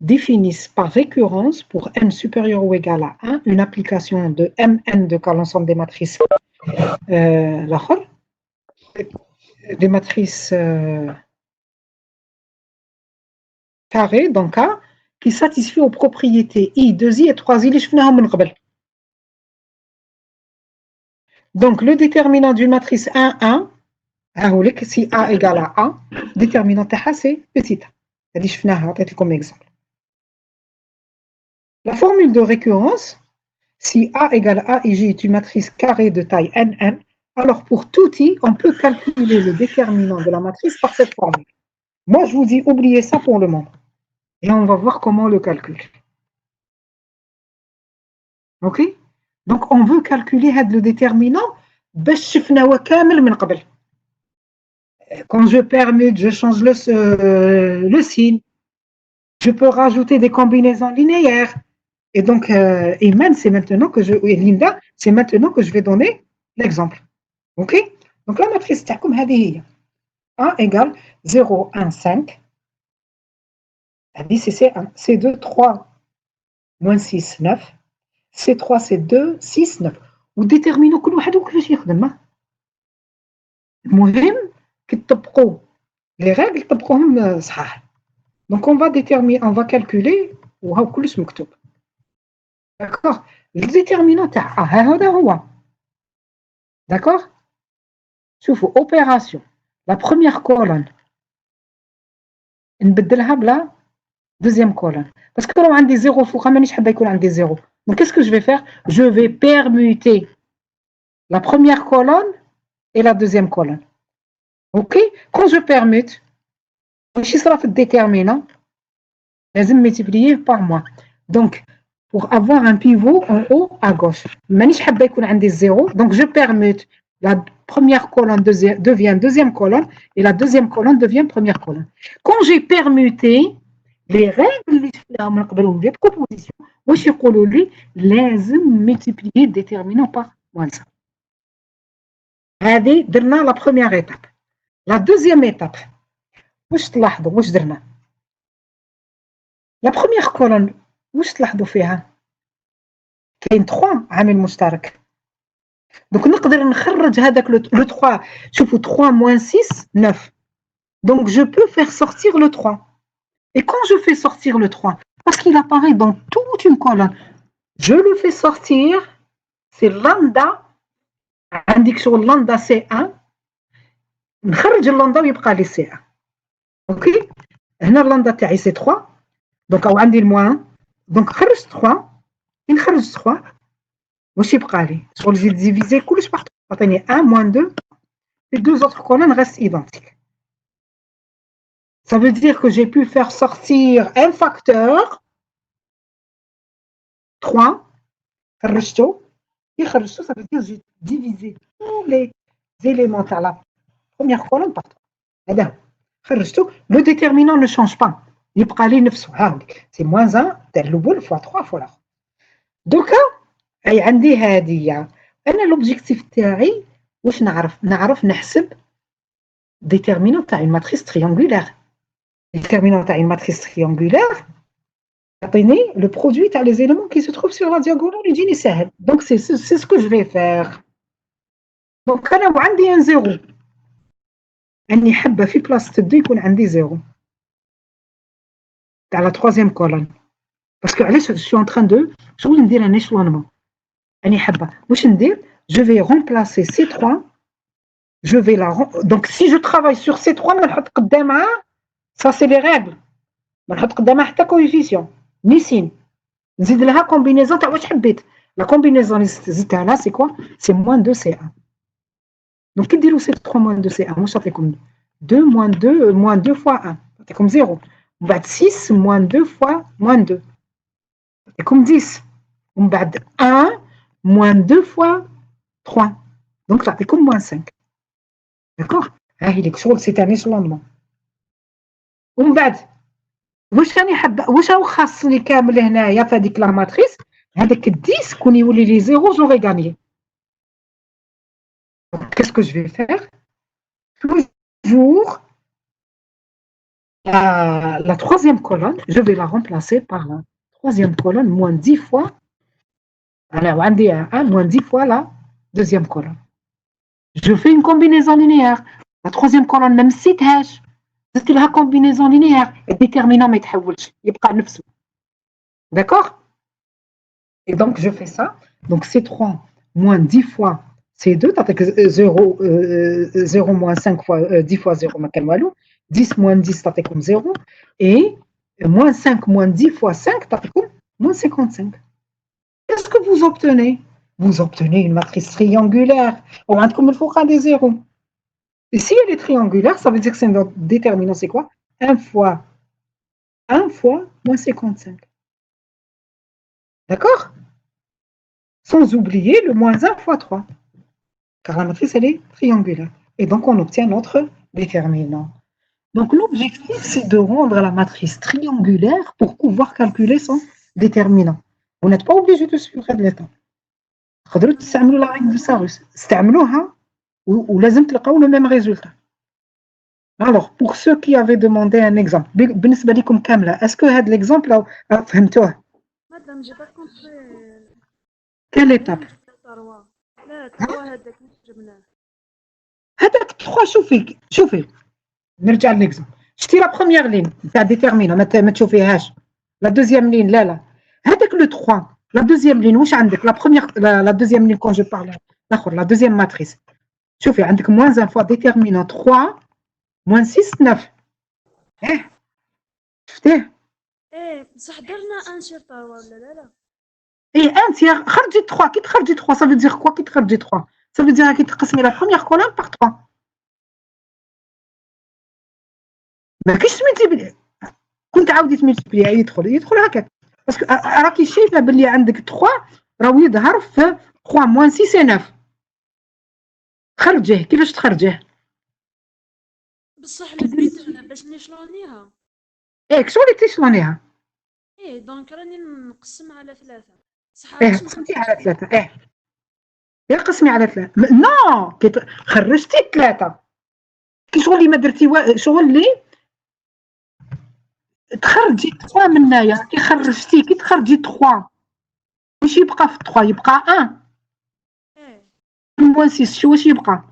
définissent par récurrence pour n supérieur ou égal à 1 une application de Mn de cas l'ensemble des matrices des matrices carrées dans K qui satisfait aux propriétés I, 2I et 3I اللي شفناهم من قبل. Donc le déterminant d'une matrice 1 1 si A égale à 1 déterminant تاعها c'est petit a. هذه شفناها عطيت لكم exemple. La formule de récurrence, si A égale A et J est une matrice carrée de taille Nn, alors pour tout I, on peut calculer le déterminant de la matrice par cette formule. Moi, je vous dis, oubliez ça pour le moment. Et on va voir comment on le calcule. Ok? Donc, on veut calculer le déterminant. Quand je permute, je change le signe. Je peux rajouter des combinaisons linéaires. Et donc, Iman, c'est maintenant que et Linda, c'est maintenant que je vais donner l'exemple. OK? Donc, la matrice تاعكم هذه هي 1 égale 0, 1, 5. C'est C1. C2, 3, moins 6, 9. C3, c'est 2, 6, 9. وديتيرمينو كل واحد وكيفاش يخدم. المهم كي تطبقوا لي ريغل تطبقوهم صحاح. Donc, on va calculer وهاو كلش مكتوب. D'accord? Le déterminant تاع هذا هو. D'accord? شوفوا opération. La première colonne نبدلها بلا deuxième colonne. Parce que لو عندي زيرو فوقها مانيش حابة يكون عندي زيرو. Donc, qu'est-ce que je vais faire? Je vais permuter la première colonne et la deuxième colonne. OK? Quand je permute, je sera le déterminant, لازم multiplier par moi. Donc, pour avoir un pivot en haut à gauche, مانيش حابة يكون عندي زيرو. Donc, je permute. La première colonne devient deuxième colonne et la deuxième colonne devient première colonne. Quand j'ai permuté, les règles des propositions, واش يقولوا لي لازم multiplier déterminant par moins 1. هذه درنا la première étape. La deuxième étape, واش تلاحظوا واش درنا؟ La première colonne, واش تلاحظوا فيها؟ كاين 3 عامل مشترك. Donc نقدر نخرج هذاك le 3. شوفوا 3 moins 6, 9. Donc je peux faire sortir le 3. Et quand je fais sortir le 3, parce qu'il apparaît dans toute une colonne, je le fais sortir, c'est lambda, indique sur lambda C1, نخرج اللامدا ويبقى لي C1. OK? هنا اللامدا تاعي c'est 3. Donc أو عندي الموان. Donc خرجت 3. نخرج 3. واش يبقى لي؟ شغل j'ai divisé كلش par 3. عطيني 1 moins 2. Les deux autres colonnes restent identiques. Ça veut dire que j'ai pu faire sortir un facteur 3. خرجته. Ça veut dire que j'ai divisé tous les éléments à la première colonne par 3. Le déterminant ne change pas. يبقى لي نفسه. C'est moins 1 تاع الأول fois 3 fois l'autre. Donc, أي عندي هذه. أنا l'objectif تاعي واش نعرف نحسب déterminant تاع une matrice triangulaire. Déterminant تاع une matrice triangulaire, le produit à les éléments qui se trouvent sur la diagonale يجيني سهل. Donc c'est ce que je vais faire. Donc أنا وعندي un 0. أني حابة في بلاصة 2 يكون عندي 0 تاع la troisième colonne. Parce que علاش je suis en train de شغل ندير un échelonnement. أني حابة واش ندير؟ Je vais remplacer C3. Je vais donc si je travaille sur C3 ما نحط قدامها. Ça c'est les règles. ما نحط قدامها حتى coefficient. Ni signe. نزيد لها combinaison تاع واش حبيت. La combinaison اللي زدتها لها c'est quoi? C'est moins 2 C1. Donc كي ديروا C3 moins 2 C1 واش تعطيكم 2 moins 2 fois 1 تعطيكم 0. ومن بعد 6 moins 2 fois moins 2 تعطيكم 10. ومن بعد 1 moins 2 fois 3 donc تعطيكم moins 5. D'accord? ها هي لك شغل c'est un échelonnement. ومن بعد واش راني حابه واش راهو خاصني كامل هنايا في هذيك لا ماتريس هذاك 10 كون يولي لي 0 جوري غانيي. Qu'est-ce que je vais faire? Toujours la troisième colonne, je vais la remplacer par la troisième colonne moins 10 fois. Alors, on dit 1 moins 10 fois la deuxième colonne. Je fais une combinaison linéaire. La troisième colonne, même si تهاش زدت لها combinaison linéaire. Le déterminant ما يتحولش يبقى نفسه. D'accord? Et donc, je fais ça. Donc, C3 moins 10 fois C2, 0 moins 5 fois 10 fois 0, 10 moins 10, ça fait comme 0. Et moins 5 moins 10 fois 5, ça fait comme moins 55. Qu'est-ce que vous obtenez? Vous obtenez une matrice triangulaire. On va comme il faut des zéros. Et si elle est triangulaire, ça veut dire que c'est notre déterminant, c'est quoi? 1 fois moins 55. D'accord? sans oublier le moins 1 fois 3. Car la matrice, elle est triangulaire. Et donc, on obtient notre déterminant. Donc, l'objectif, c'est de rendre la matrice triangulaire pour pouvoir calculer son déterminant. Vous n'êtes pas obligé de suivre l'état. تقدروا تستعملوا la règle de Sarus. استعملوها ولازم تلقاو le même résultat. Alors, pour ceux qui avaient demandé un exemple, بالنسبة لكم كاملة, est-ce que هذا l'exemple فهمتوه؟ مادام جي با كونتري Quelle étape؟ لا تروا هذاك اللي جبناه هذاك 3 شوفي نرجع للإكزامبل. شتي لا بروميير لين تاع ديتيرمينا ما تشوفيهاش. لا دوزيام لين لا هذاك لو 3 لا دوزيام لين واش عندك؟ لا بروميير لا دوزيام لين كون جو بارل الاخر لا دوزيام ماتريس. شوفي عندك موان 1 فوا ديتيرمينون 3 موان 6 9. شفتيه؟ بصح درنا ان سير تروا ولا لا اي ان تيير خرجي 3. كي تخرجي 3 ça veut dire quoi كي تخرجي 3 ça veut dire كي تقسمي لا بروميير كولون بار 3 ما كاينش تملتيبلي. كنت عاودي تملتيبلي يدخل هكاك باسكو راكي شايفه باللي عندك 3 راهو يظهر في 3 موان 6 9. خرجيه كيفاش تخرجيه؟ بصح البيت هنا باش نشلونيها شو اللي تيشلونيها؟ دونك راني نقسم على 3 صح قسمتي على 3 يا قسمي على 3 نو خرجتي 3 كي شغل اللي ما درتي شغل اللي تخرجي 3 من هنايا كي خرجتي كي تخرجي 3 واش يبقى في 3 يبقى 1 موان 6 شو واش يبقى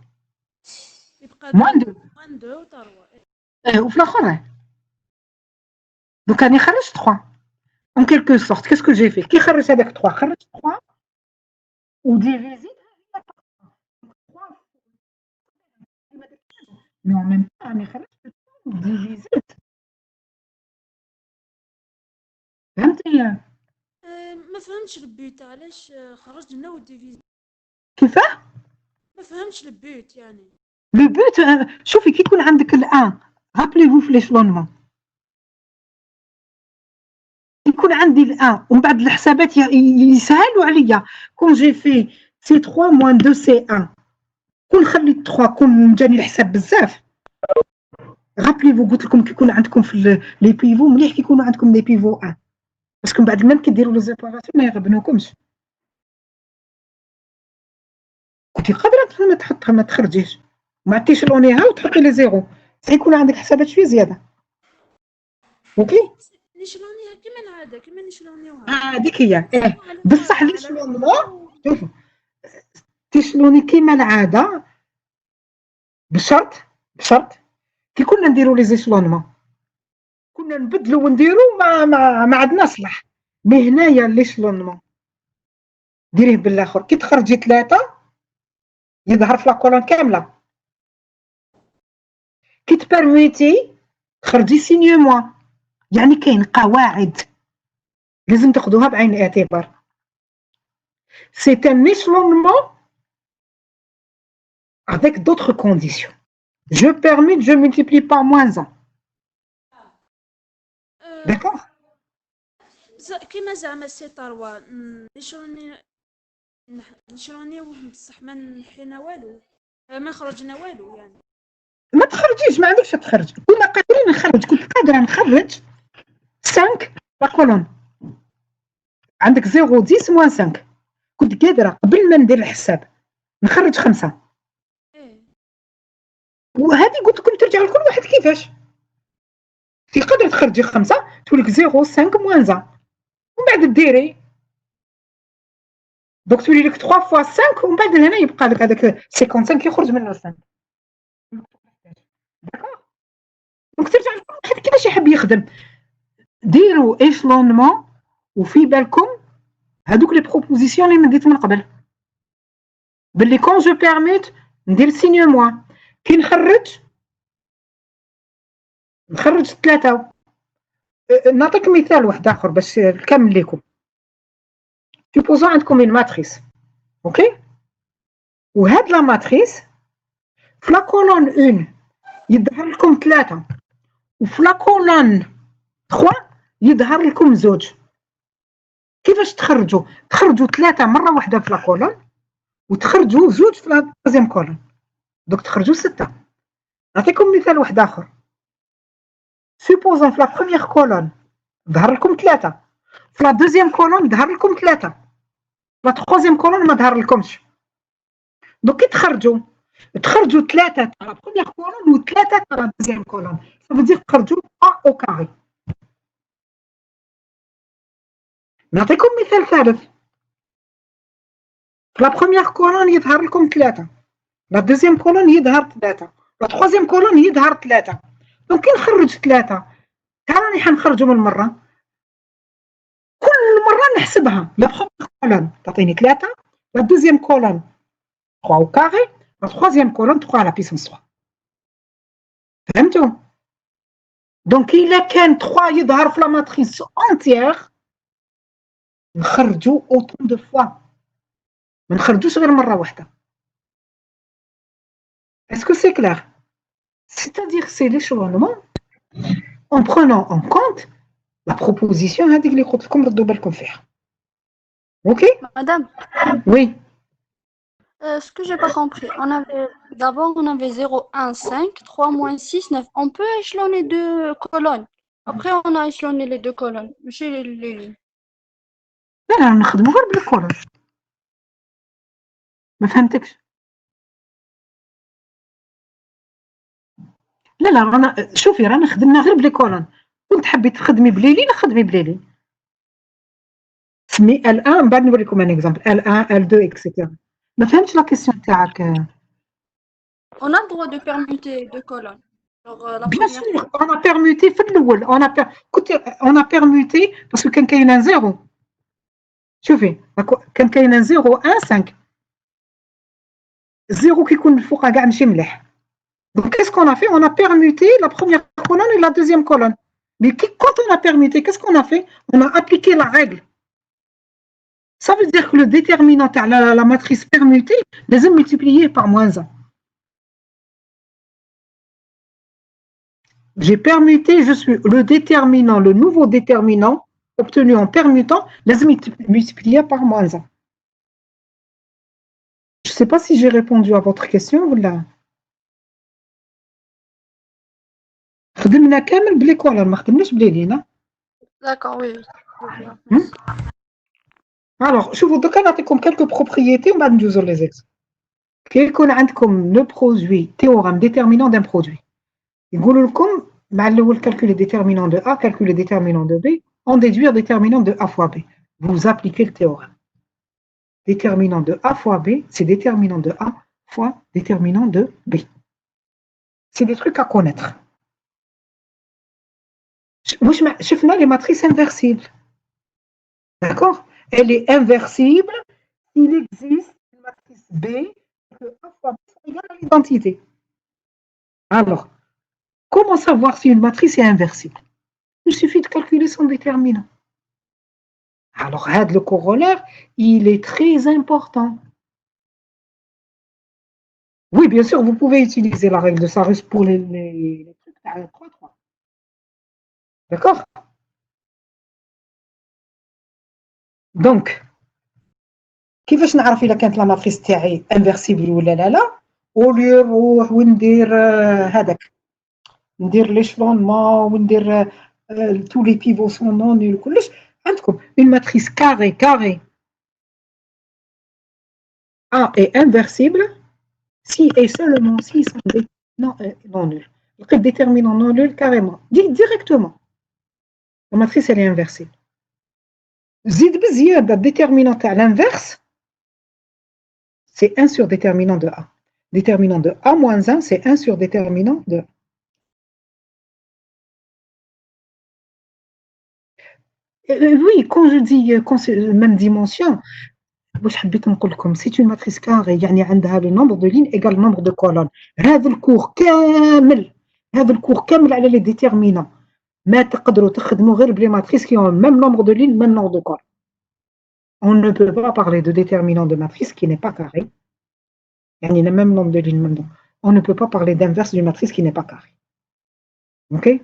موان 2 وتروا وفي الاخر دوك راني خرجت 3 en quelque sorte qu'est-ce que j'ai fait كي خرجت هذاك 3 خرجت 3 وديفيزي 3 mais en même temps راني خرجت ديفيزيت. فهمتي؟ ما فهمتش البيت علاش خرجت هنا وديفيزي كيفاه؟ ما فهمتش البيت يعني لو بوت شوفي كي يكون عندك الان رابلي فو في ليشلونمون يكون عندي الان ومن بعد الحسابات يسهلوا عليا كون جي في سي 3 موان 2 سي 1 كون خليت 3 كون جاني الحساب بزاف. رابلي فو قلت لكم كي يكون عندكم في لي بيفو مليح كي يكونوا عندكم لي بيفو 1 باسكو من بعد ميم كي ديروا لي زيباراسيون ما يغبنوكمش. كنتي قادره ما تحطها ما تخرجيش ما تيشلونيها وتحطي لي زيرو سيكون عندك حسابات شويه زياده. اوكي نشلونيها كيما العاده كيما نشلونيوها هذيك هي بصح ليشلونمون شوفوا تيشلوني كيما العاده بشرط كي كنا نديروا لي زيشلونمون كنا نبدلوا ونديروا ما عندنا صلاح. مي هنايا ليشلونمون ديريه بالاخر كي تخرجي 3 يظهر في لاكولون كامله. كي تبرميتي تخرجي سينيو موا يعني كاين قواعد لازم تاخذوها بعين الاعتبار. سي ان échelonnement avec d'autres conditions. Je permets, je multiplie par moins 1. D'accord? كيما زعما سي تروا نشلونيو بصح ما نحينا والو ما خرجنا والو يعني ما تخرجيش ما عندكش تخرج. كنا قادرين نخرج كنت قادره نخرج 5 لا كولون عندك 0 10 موان 5 كنت قادره قبل ما ندير الحساب نخرج 5 وهذه قلت لكم ترجع لكل واحد كيفاش تقدر تخرجي 5 تقول لك 0 5 موان 1 ومن بعد ديري دوك تولي لك 3 فوا 5 ومن بعد هنا يبقى لك هذاك 55 يخرج منه 5. داكوغ دونك ترجع لكل واحد كيفاش يحب يخدم. ديروا ايشلونمون وفي بالكم هذوك لي بروبوزيسيون اللي مديت من قبل باللي كون جو بيرميت ندير سينيو موا كي نخرج 3. نعطيك مثال واحد اخر باش نكمل لكم. سيبوزون عندكم une ماتريس اوكي وهاد لا ماتريس في لا كولون 1 يظهر لكم 3 وفي لا كولون 3 يظهر لكم 2. كيفاش تخرجوا 3 مره واحده في لا كولون وتخرجوا 2 في لا دوزيام كولون دوك تخرجوا 6 نعطيكم مثال واحد اخر سوبوزون في لا بروميير كولون ظهر لكم 3 في لا دوزيام كولون ظهر لكم 3 في لا تروازيام كولون ما ظهر لكمش دوك كي تخرجوا 3 تاع لا بروميير كولون و 3 تاع لا دوزيام كولون ça veut dire تخرجوا 3 au carré نعطيكم مثال ثالث في لا بروميير كولون يظهر لكم 3 لا دوزيام كولون يظهر 3 لا تروازيام كولون يظهر 3 دونك كي نخرج 3 كاع راني حنخرجوا من المره كل مره نحسبها لا بروميير كولون تعطيني 3 لا دوزيام كولون 3 au carré لا تروازيام كولون 3 على بيسونس 3 فهمتوا دونك الا كان 3 يظهر في لا ماتريس اونتيير نخرجوا اوتون دو فوا ما نخرجوش غير مره واحده اسكو سي كلير c'est-à-dire c'est l'échelonnement en prenant en compte la proposition هذيك اللي قلت لكم ردوا بالكم فيها اوكي Madame, oui ce que j'ai pas compris, d'abord on avait 0, 1, 5, 3, moins 6, 9. On peut échelonner 2 colonnes. Après on a échelonné les 2 colonnes. Monsieur les lignes. لا نخدموا غير بالكولون ما فهمتكش لا رانا شوفي رانا خدمنا غير بلي كولون كنت حبي تخدمي بليلي خدمي بليلي سمي ال1 من بعد نوريكم ان اكزامبل ال1 ال2 اكسيتيرا ما فهمتش لا كيسيون تاعك On a le droit de permuter 2 colonnes. Alors, la بيان première سور اون بيرموتي في الاول اون بيرموتي باسكو كان كاين ان زيرو شوفي كان كاين ان زيرو 1 5 الزيرو كيكون الفوق كاع ماشي مليح Donc, qu'est-ce qu'on a fait? On a permuté la première colonne et la deuxième colonne. Mais quand on a permuté, qu'est-ce qu'on a fait? On a appliqué la règle. Ça veut dire que le déterminant à la matrice permutée, les est multiplié par moins 1. J'ai permuté, je suis le déterminant, le nouveau déterminant obtenu en permutant, les est multiplié par moins 1. Je ne sais pas si j'ai répondu à votre question ou là. خدمنا كامل بلي كولون ما خدمناش بلي لينا D'accord, oui. Alors شوفوا دوكا نعطيكم quelques propriétés ومن بعد ندوزو لي زيكس كي يكون عندكم لو برودوي تhéorème déterminant d'un produit يقولوا لكم مع الاول calculer déterminant de A calculer déterminant de B en déduire déterminant de A fois B vous appliquez le théorème déterminant de A fois B c'est déterminant de A fois déterminant de B c'est des trucs à connaître شفنا les matrices inversibles d'accord elle est inversible il existe une matrice B que A fois B sont égales à l'identité alors comment savoir si une matrice est inversible? Il suffit de calculer son déterminant. Alors, le corollaire, il est très important. Oui, bien sûr, vous pouvez utiliser la règle de Sarus pour les trucs à 3-3. D'accord? Donc, كيفاش نعرف إذا كانت لا ماتريس تاعي انفيرسيبل ولا لا؟ أوليو نروح وندير هذاك ندير ليشلونمون وندير tous les pivots sont non nuls كلش عندكم une matrice carré A est inversible si et seulement si ils sont non nuls le déterminant non nul carrément directement la matrice elle est inversible زيد بزيادة déterminant à l'inverse c'est 1 sur déterminant de A déterminant de A moins 1 c'est 1 sur déterminant de oui, quand je dis même dimension, c'est une matrice carrée, يعني عندها le nombre de lignes égale le nombre de colonnes. هذا الكور كامل على les déterminants. ما تقدروا تخدموا غير بلي matrices qui ont le même nombre de lignes, même nombre de colonnes. On ne peut pas parler de déterminant de matrice qui n'est pas carré. يعني le même nombre de lignes, même nombre. On ne peut pas parler d'inverse d'une matrice qui n'est pas carrée. Ok?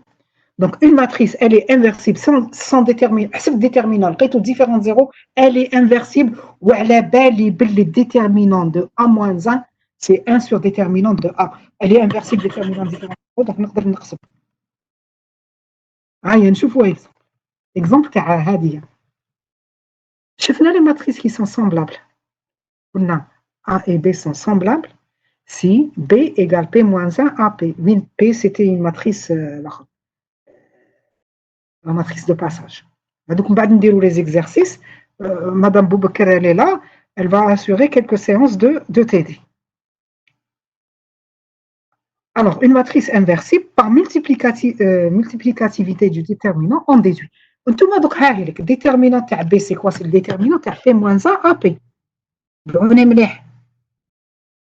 Donc, une matrice, elle est inversible sans déterminant. C'est le déterminant. Le différent de 0, elle est inversible. Ou elle a les déterminants de A-1, c'est 1 sur déterminant de A. Elle est inversible, déterminant de 0. Donc, نقدر نقسم. هيا نشوفوا exemple تاع هذه. شفنا les matrices qui sont semblables. قلنا A et B sont semblables si B égale P-1 AP. P, c'était une matrice la matrice de passage. Donc, on va dire les exercices. Madame Boubacar, elle est là. Elle va assurer quelques séances de TD. Alors, une matrice inversible par multiplicativité du déterminant, on déduit. Le déterminant de B, c'est quoi? C'est le déterminant de P-1 AP.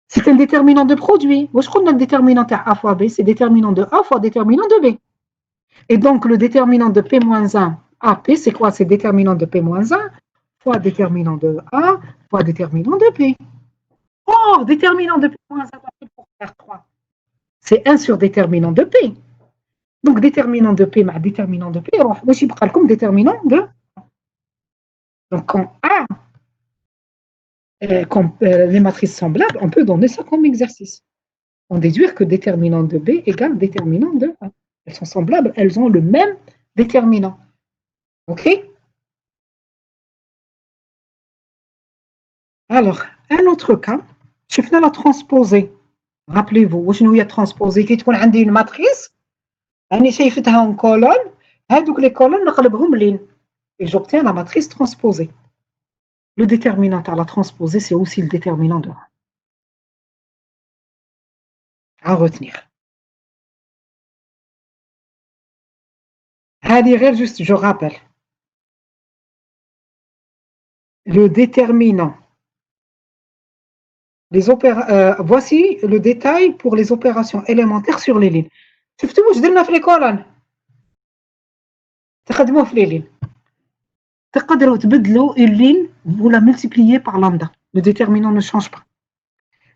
C'est un déterminant de produit. Moi, je crois que le déterminant de A fois B, c'est déterminant de A fois déterminant de B. Et donc, le déterminant de P-1 AP, c'est quoi? C'est déterminant de P-1 fois déterminant de A fois déterminant de P. Or, déterminant de P-1 pour faire 3, c'est 1 sur déterminant de P. Donc, déterminant de P ma déterminant de P, alors, moi, je parle comme déterminant de A. Donc, quand A, les matrices semblables, on peut donner ça comme exercice. On déduire que déterminant de B égale déterminant de A. Elles sont semblables, elles ont le même déterminant. OK? Alors, un autre cas, je fais la transposée. Rappelez-vous, واش هي transposée كي تكون عندي une matrice راني شايفتها en colonne هذوك les colonnes نقلبهم لين et j'obtiens la matrice transposée. Le déterminant à la transposée, c'est aussi le déterminant de A. À retenir. Juste, je rappelle. Le déterminant. Voici le détail pour les opérations élémentaires sur les lignes. شفتوا واش درنا في les colonnes تخدموا في les lignes. تقدروا تبدلوا une ligne, vous la multipliez par lambda. Le déterminant ne change pas.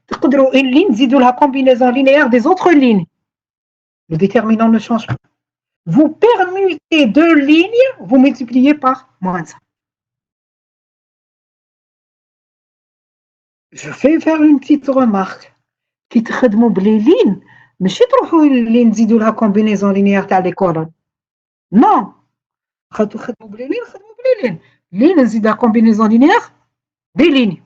تقدروا une ligne, تزيدوا لها combinaison linéaire des autres lignes. Le déterminant ne change pas. Vous permutez deux lignes, vous multipliez par moins 1. Je fais faire une petite remarque. كي تخدموا بلي lignes, ماشي تروحوا لين تزيدوا لها combinaison linéaire تاع les colonnes. Non. خدموا بلي lignes, خدموا بلي lignes. Ligne نزيدها combinaison linéaire des lignes.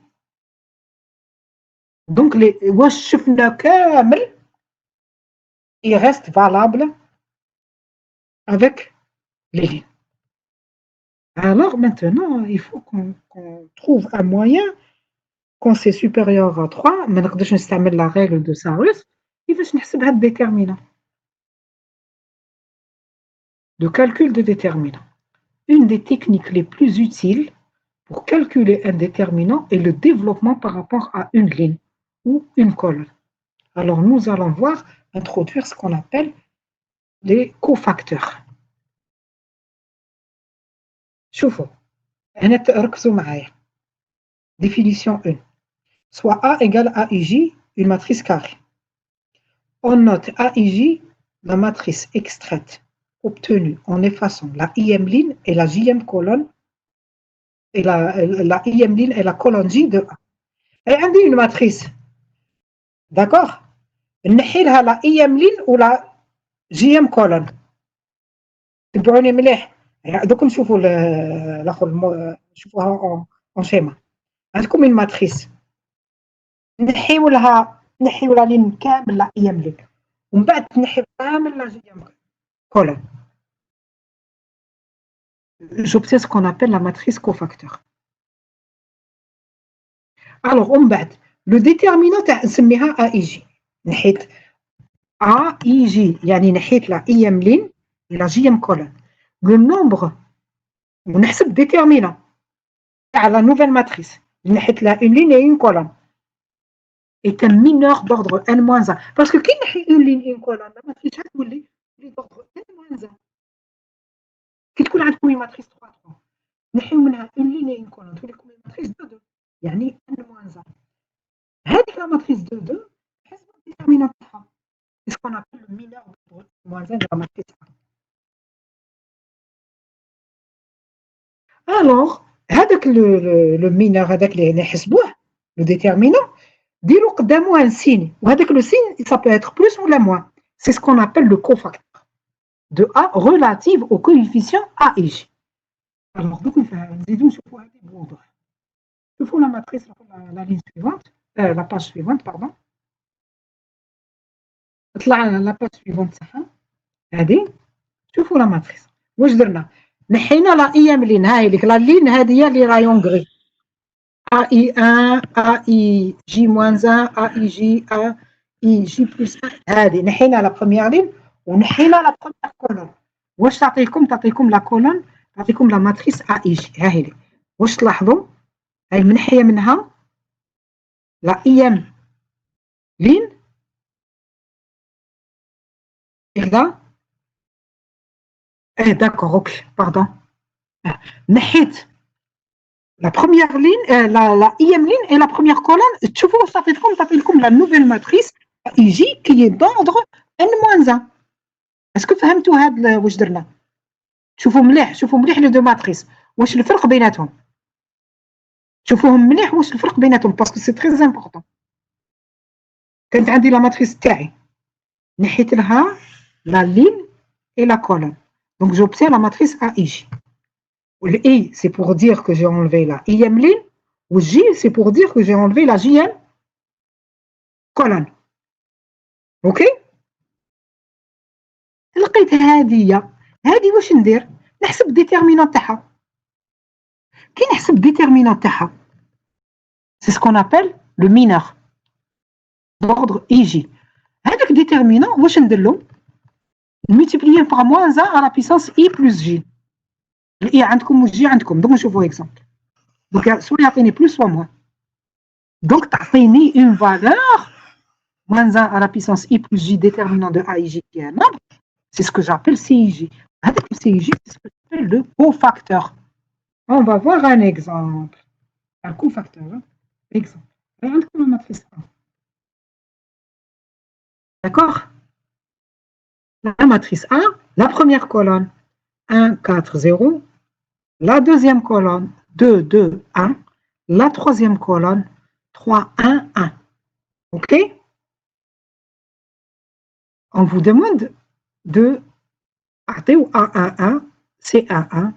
Donc, واش شفنا كامل il reste valable avec les lignes. Alors maintenant, il faut qu'on trouve un moyen, quand c'est supérieur à 3, ما نقدرش نستعمل la règle de Sarrus, كيفاش نحسب هاد déterminant de calcul de déterminant. Une des techniques les plus utiles pour calculer un déterminant est le développement par rapport à une ligne ou une colonne. Alors nous allons voir introduire ce qu'on appelle les cofacteurs. شوفوا هنا ركزوا معايا. Définition 1. Soit A égale AIJ, une matrice carrée. On note AIJ, la matrice extraite obtenue en effaçant la IM ligne et la JM colonne et la IM ligne et la colonne J de A. Et on dit une matrice. D'accord? نحي لها la IM ligne ou la JM colonne. تبعوني مليح. دوك نشوفوا الاخر نشوفوها en schéma. عندكم une matrice. نحيو لها لين كامل لا ايام لين ومن بعد نحيو كامل لا جيام colonne. J'obtiens ce qu'on appelle la matrice cofacteur. Alors, on بعد le déterminant تاع نسميها AIJ. نحيت AIJ يعني نحيت لا ايام لين لا جيام colonne. Le nombre ونحسب déterminant تاع la nouvelle matrice. نحيت لا une ligne et une colonne. Est un mineur d'ordre n-1. Parce que quand on a une ligne et une colonne, la matrice est d'ordre n-1. Quand on a une matrice 3, on a une ligne et une colonne, on a une matrice 2-2. يعني n-1. هذه la matrice 2-2, c'est ce qu'on appelle le mineur d'ordre n-1 de la matrice 1. Alors, هذاك le mineur هذاك اللي نحسبوه le déterminant ديروا قدامه un signe وهذاك le signe ça peut être plus ou moins. C'est ce qu'on appelle le cofacteur de A relative au coefficient A et J. Alors, دوك نزيدو نشوفوا هذه بوضوح. شوفوا la matrice la ligne suivante, la page suivante pardon. طلع la page suivante صح هذه. شوفوا la matrice. واش درنا؟ نحينا لا اي ام لين هاي لك لا لين هذه هي اللي راهي غري AI1 AI J-1 AI J+1 هذه نحينا لا بروميير لين ونحينا لا بروميير كولون. واش تعطيكم لا كولون تعطيكم لا ماتريس AI ها هي واش تلاحظوا هاي منحيه منها لا اي ام لين هذا d'accord ok pardon نحيت la première ligne, la IM ligne et la première colonne, تعطيكم la nouvelle matrice IJ qui est d'ordre n-1. Est-ce que فهمتوا هاد واش درنا؟ شوفوا مليح les deux matrices. واش الفرق بيناتهم؟ شوفوهم مليح واش الفرق بيناتهم parce que c'est très important. كانت عندي la matrice تاعي نحيت لها la ligne et la colonne. Donc j'obtiens la matrice AIJ. Le I, c'est pour dire que j'ai enlevé la IM ligne, ou J, c'est pour dire que j'ai enlevé la JM colonne. Ok? لقيت هذه واش ندير؟ نحسب الديتيرمينون تاعها. كي نحسب الديتيرمينون تاعها c'est ce qu'on appelle le mineur d'ordre IJ. هذاك الديتيرمينون واش ندير له؟ multiplier par moins 1 à la puissance I plus J. الإي عندكم والجي عندكم دوك نشوفوا اكزامبل دوك سوا يعطيني بلوس سوا موان دونك تعطيني اون فالور moins 1 à la puissance I plus J déterminant de A et J qui est un nombre, c'est ce que j'appelle CIJ. Avec le CIJ, c'est ce que j'appelle le cofacteur. On va voir un exemple. Un cofacteur. Exemple. Regardez la matrice A. D'accord? La matrice A, la première colonne, 1, 4, 0. La deuxième colonne, 2, 2, 1. La troisième colonne, 3, 1, 1. OK? On vous demande de partir au A11, C11,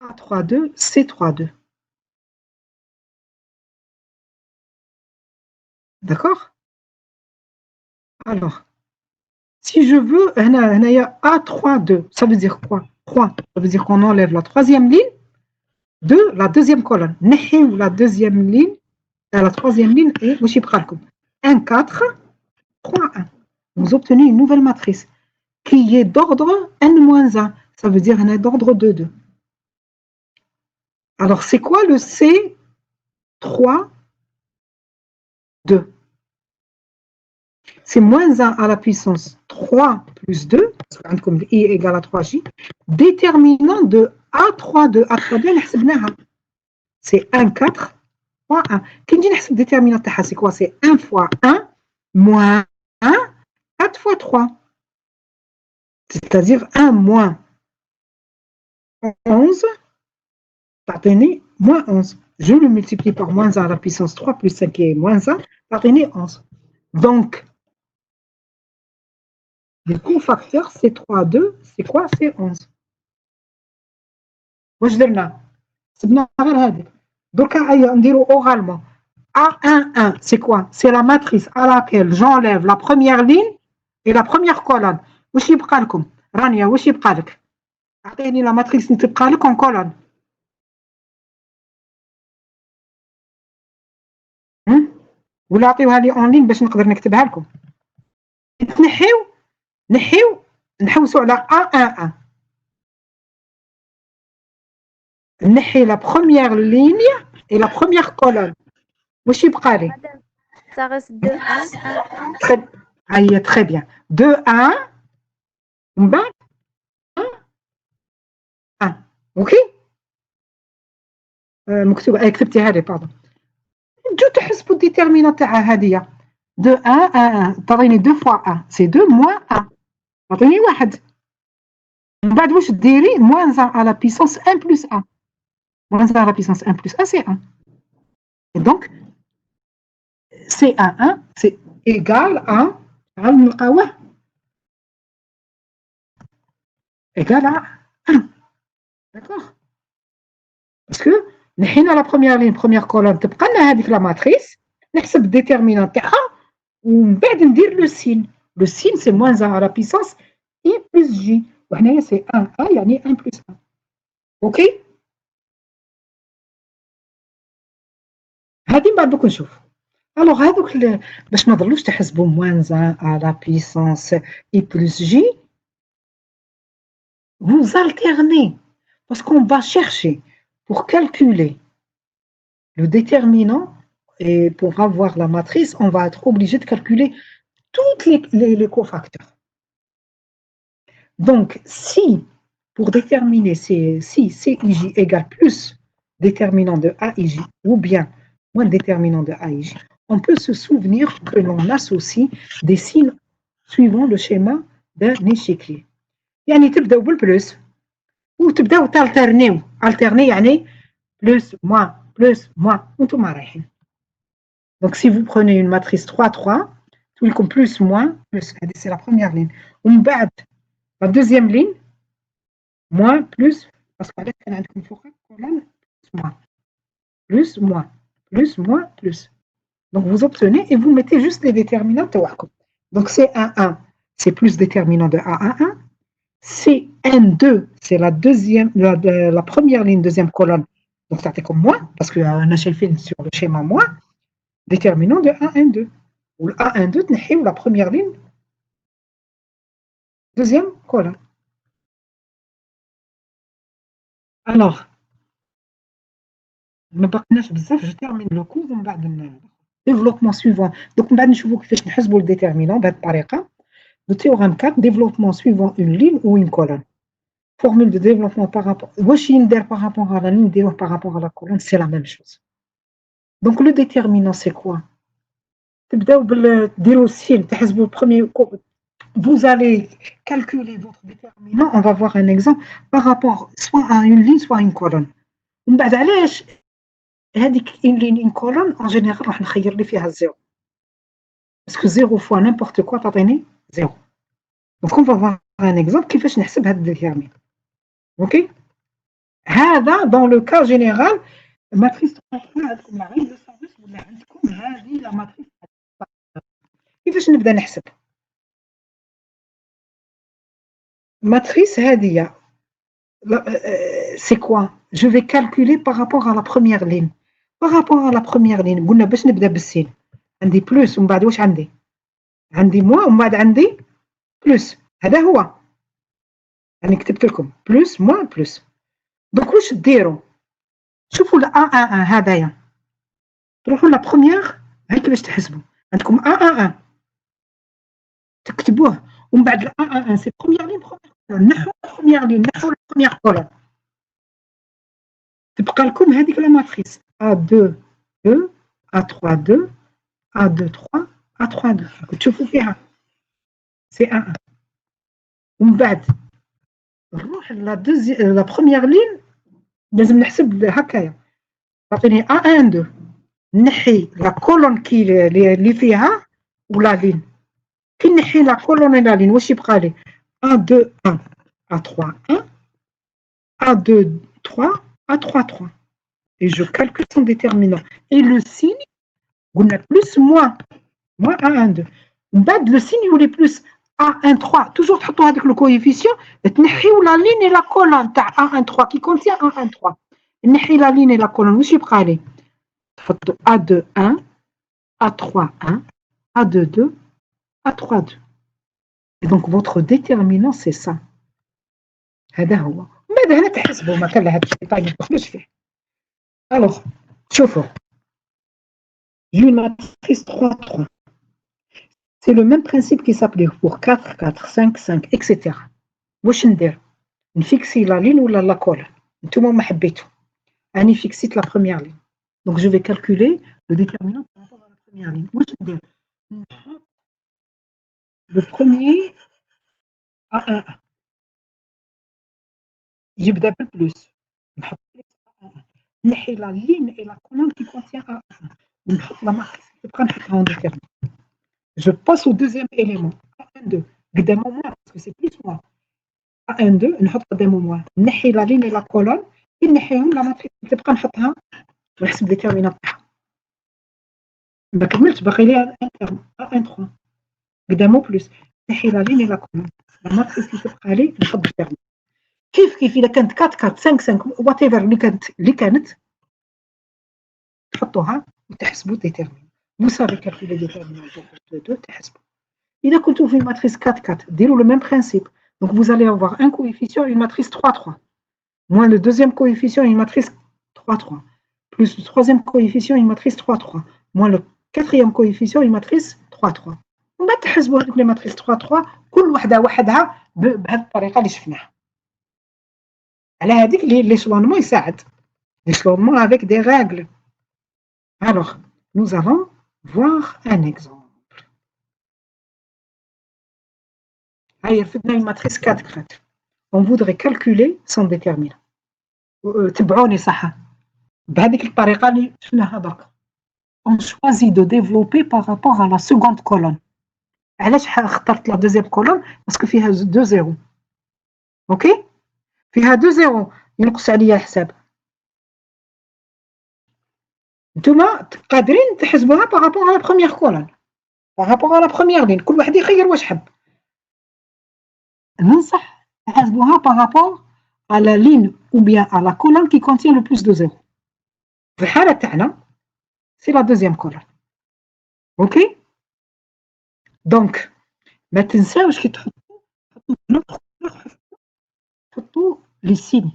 A32, C32. D'accord? Alors, si je veux, il y a A32, ça veut dire quoi? 3, ça veut dire qu'on enlève la troisième ligne de la deuxième colonne. La deuxième ligne, la troisième ligne est 1, 4, 3, 1. Vous obtenez une nouvelle matrice qui est d'ordre n-1. Ça veut dire qu'elle est d'ordre 2, 2. Alors, c'est quoi le C3, 2? C'est moins 1 à la puissance 3 plus 2, comme I égale à 3J, déterminant de A32. A32, c'est 1, 4, 3, 1. Quand on dit déterminant, c'est quoi? C'est 1 fois 1 moins 1, 4 fois 3. C'est-à-dire 1 moins 11, ça donne moins 11. Je le multiplie par moins 1 à la puissance 3 plus 5 qui est moins 1, ça donne 11. Donc, le cofacteur C3, 2, c'est quoi? C'est 11. واش درنا؟ سبنا غير هذه. دركا نديرو oralement. A11, c'est quoi? C'est la matrice à laquelle j'enlève la première ligne et la première colonne. واش يبقى لكم؟ رانيا واش يبقى لك؟ أعطيني la matrice اللي تبقى لك en colonne. ولا عطيوها لي اون لين باش نقدر نكتبها لكم. نحوسوا على A11. نحي la première ligne et la première colonne. واش يبقى لي؟ Ça reste 2, 1, 1. Très bien. 2, 1. ومن بعد 1. OK؟ مكتوبة كتبتيها لي باردون. انتو تحسبوا الديتيرمينون تاعها هذه 2 1 1 تعطيني 2 fois 1 c'est 2 moins 1 تعطيني 1 من بعد واش ديري moins 1 à la puissance 1 plus 1. Moins 1 à la puissance 1 plus 1, c'est 1. Et donc, C1, c'est égal à égal à 1. D'accord? Parce que نحينا la première ligne, première colonne, تبقى لنا هذيك la matrice, نحسب الديترمينان تاعها ومن بعد ندير le signe. Le signe, c'est moins 1 à la puissance I plus J. وهنايا c'est 1A يعني 1 plus 1. OK؟ هذه من بعد دوك نشوف. Alors هذوك باش ما تضلوش تحسبوا moins 1 à la puissance I plus J, vous alternez. Parce qu'on va chercher pour calculer le déterminant et pour avoir la matrice, on va être obligé de calculer tous les cofacteurs. Donc, si pour déterminer si CIJ égale plus déterminant de AIJ ou bien moins déterminant de AIJ, on peut se souvenir que l'on associe des signes suivant le schéma d'un échiquier. يعني تبداو بالبلس وتبداو تالترنيو. alterner يعني plus, moins, plus, moins, وانتم رايحين. Donc si vous prenez une matrice 3-3, tout comme plus, moins, plus, c'est la première ligne. ومن بعد la deuxième ligne, moins, plus, parce que كان عندكم فوق colonne, moins, plus, moins, plus, moins, plus. Donc vous obtenez et vous mettez juste les déterminants تاعكم. Donc C11, c'est plus déterminant de A11. CN2, c'est la deuxième, la première ligne, deuxième colonne. Donc ça fait comme moins, parce qu'on a fait sur le schéma moins, déterminant de A12. Ou le A12, ou la première ligne, deuxième colonne. Alors, je termine le cours. Développement suivant. Donc, on va voir le déterminant, le théorème 4, développement suivant une ligne ou une colonne. Formule de développement par rapport à la ligne, par rapport à la colonne, c'est la même chose. Donc, le déterminant, c'est quoi? Vous allez calculer votre déterminant. On va voir un exemple par rapport soit à une ligne, soit à une colonne. Une ligne, une colonne, en général, on va faire 0. Parce que 0 fois n'importe quoi, t'as 0. Donc, on va voir un exemple qui fait que je vais déterminer. OK? Dans le cas général, matrice 3, la règle de Sarrus, la matrice. كيفاش نبدا نحسب matrice هذه c'est quoi? Je vais calculer par rapport à la première ligne. Par rapport à la première ligne قلنا باش نبدا بالسين عندي بلس ومن بعد واش عندي موان ومن بعد عندي بلس. هذا هو انا كتبت لكم بلس موان بلس. دونك واش ديروا؟ شوفوا ال A11 هذايا تروحوا لا بروميير هاي كيفاش تحسبوا عندكم A11 تكتبوه ومن بعد ال A11 سي بروميير لين نحو بروميير لين نحو بروميير كولون تبقى لكم هذيك لا ماتريس A2 2 A3 2 A2 3 A3 2 تشوفوا فيها سي A1 ومن بعد نروح لا بروميير لين لازم نحسب هكايا تعطيني A1 2 نحي لا كولون كي اللي فيها ولا لين كي نحي لا كولون ولا لين واش يبقى لي A2 1 A3 1 A2 3 A3 3 et je calcule son déterminant et le signe قلنا plus moins A1 2 من بعد le signe يولي plus A1 3 toujours تحطوا هذاك le coefficient تنحيو la ligne et la colonne تاع A1 3 qui contient A1 3 نحي la ligne et la colonne واش يبقى لي تحطوا A2 1 A3 1 A2 2 A3 2 et donc votre déterminant c'est ça هذا هو من بعد هنا تحسبوا ما كان هذا الشيء طايح تدخلوش فيه. Alors شوفوا j'ai une matrice 3 3. C'est le même principe qui s'applique pour 4 4 5 5 etc. واش ندير نفيكسي لا لين ولا لا كولون نتوما ما حبيتوا اني فيكسيت لا بروميير لين donc je vais calculer le déterminant par rapport à la première ligne. واش ندير نحط le premier A1 يبدا بالبلوس نحط نحي لا لين اي لا كولون كي كونتيان ا ونحط لا ماتريس تبقى نحطها اون ديتيرمين. Je passe au deuxième élément A1 2 قدامه moins parce que c'est plus moins A1 2 نحط قدامه moins نحي لا لين اي لا كولون كي نحيهم لا ماتريس تبقى نحطها ونحسب ديتيرمينات تاعها. ما كملتش باقي لي A1 3 قدامه بلوس نحي لا لين اي لا كولون لا ماتريس اللي تبقى لي نحط ديتيرمين. كيف إذا كانت 4 4 5 5 وات ايفر اللي كانت تحطوها وتحسبوا ديتيرمين. vous savez calculer déterminant de 2 تحسبوا. إذا كنتوا في matrice 4 4 ديروا le même principe. Donc vous allez avoir un coefficient une matrice 3 3 moins le deuxième coefficient une matrice 3 3 plus le troisième coefficient une matrice 3 3 moins le quatrième coefficient une matrice 3 3. ومن بعد تحسبوا هذوك لي matrice 3 3 كل وحده وحدها بهذه الطريقه اللي شفناها. على هذيك l'échelonnement يساعد. L'échelonnement avec des règles. Alors, nous allons voir un exemple. Allez, رفدنا une matrice 4 4. On voudrait calculer son déterminant. تبعوني صح بهذيك الطريقه اللي شفناها درك. On choisit de développer par rapport à la seconde colonne. علاش اخترت la deuxième colonne parce que فيها 2 0. OK فيها 2 0 ينقص عليا الحساب. نتوما قادرين تحسبوها بارابور على بروميير كولون بارابور على بروميير لين كل واحد يخير واش حب. ننصح تحسبوها بارابور على لين ou bien à la colonne qui contient le plus de 0. في الحالة تاعنا سي لا دوزيام كولون. اوكي دونك ما تنساوش كي تحطوا لي سيني.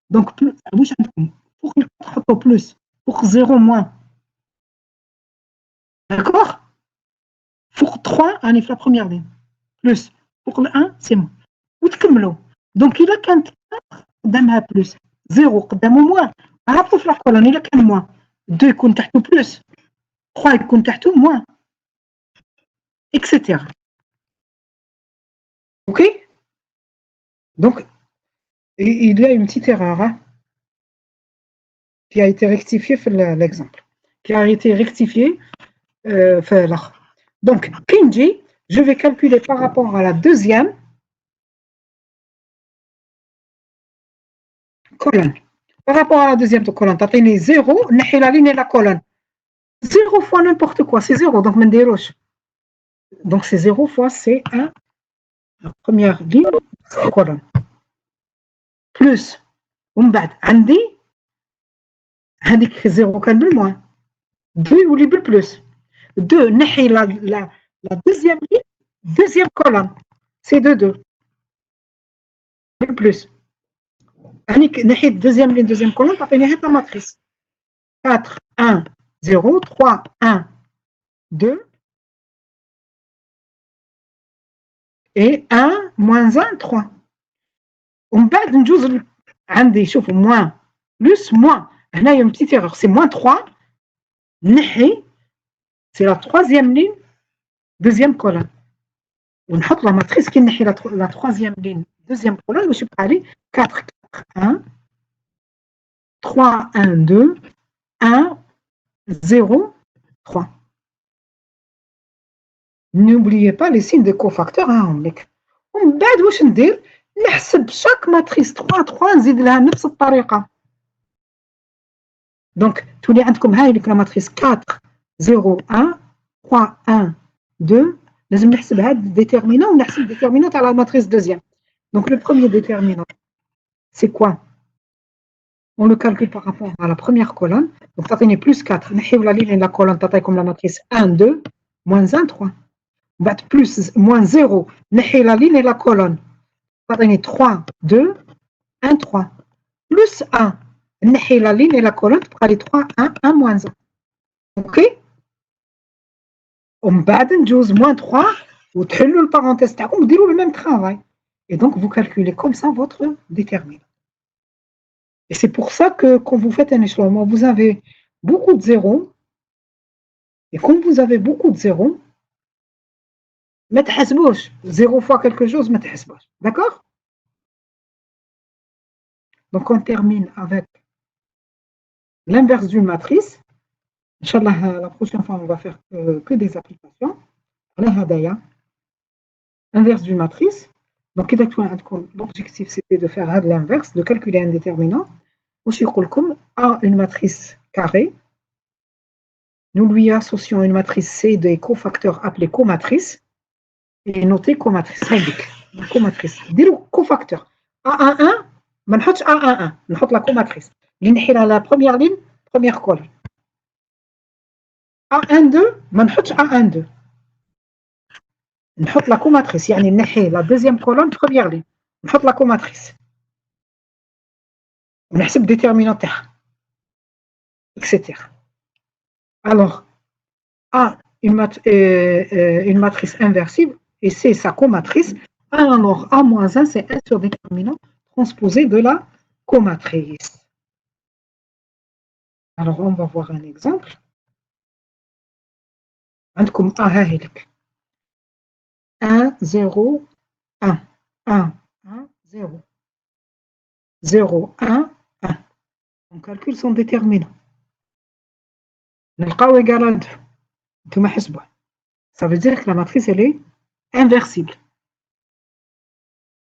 دونك واش عندكم فوق تحطوا بلوس فوق 0 moins. D'accord? فوق 3 راني في لا بروميير لين بلوس فوق ال 1 سي مون وتكملوا. دونك إلا كانت قدامها بلوس 0 قدامه موان هبطوا في لا كولون. إلا كان موان 2 يكون تحته بلوس 3 يكون تحته موان etc. Ok? Donc il y a une petite erreur qui a été rectifiée dans l'exemple, qui a été rectifiée là. Donc, Kenji, je vais calculer par rapport à la deuxième colonne. Par rapport à la deuxième colonne, tu as 0, نحي la ligne et la colonne. 0 fois n'importe quoi, c'est 0, donc من ديروش. Donc c'est 0 fois C1, la première ligne, colonne. Plus, ومن بعد عندي هذيك 0 كان بالموان 2 يولي بالبلوس 2 نحي la deuxième ligne deuxième colonne c'est 2 2 بالبلوس هانيك نحيت deuxième ligne deuxième colonne تعطيني هاد la matrice 4 1 0 3 1 2 et 1 moins 1 3 ومن بعد نجوز عندي شوفوا moins plus moins هنايا une petite erreur c'est moins 3 نحي c'est la troisième ligne deuxième colonne ونحط la matrice qui نحي la troisième ligne deuxième colonne واش يبقى لي 4 4 1 3 1 2 1 0 3. N'oubliez pas les signes de cofacteurs هاهملك. ومن بعد واش ندير نحسب chaque matrice 3 3 نزيد لها نفس الطريقة. دونك تولي عندكم هاي لك la matrice 4 0 1 3 1 2 لازم نحسب هاد الديتيرمينون ونحسب الديتيرمينون تاع la matrice deuxième. Donc le premier déterminant c'est quoi? On le calcule par rapport à la première colonne. Donc تعطيني plus 4 نحيو la ligne et la colonne تعطيكم la matrice 1 2 moins 1 3. بعد plus moins 0 نحي la ligne et la colonne تعطيني 3 2 1 3 plus 1 نحي la ligne et la colonne تبقى لي 3 1 1 moins 1. اوكي ومن بعد نجوز moins 3 وتحلوا البارونتيز تاعكم وديروا le même travail et donc vous calculez comme ça votre déterminant. Et c'est pour ça que quand vous faites un échelonnement, vous avez beaucoup de zéros. Et quand vous avez beaucoup de zéros, ما تحسبوش 0 fois quelque chose ما تحسبوش. D'accord? Donc, on termine avec l'inverse d'une matrice. Inch'Allah, la prochaine fois, on va faire que des applications. Inverse d'une matrice. Donc, l'objectif, c'était de faire l'inverse, de calculer un déterminant. A une matrice carrée. Nous lui associons une matrice C des cofacteurs appelés comatrice et notée comatrice. Comatrice. Dis-le cofacteur. A11, ما نحطش A11, نحط la comatrice. نحي la première ligne, première colonne. A12, ما نحطش A12. نحط la comatrice, يعني نحي la deuxième colonne, première ligne. نحط la comatrice. ونحسب déterminant تاعها. Etc. Alors, A, une matrice inversible, et C, sa comatrice. Alors, A-1, c'est un surdéterminant transposé de la comatrice. Alors, on va voir un exemple. عندكم A هاهلك 1, 0, 1, 1, 1, 0, 0, 1, 1. On calcule son déterminant. نلقاو égal à 2. نتوما حسبوه. Ça veut dire que la matrice, elle est inversible.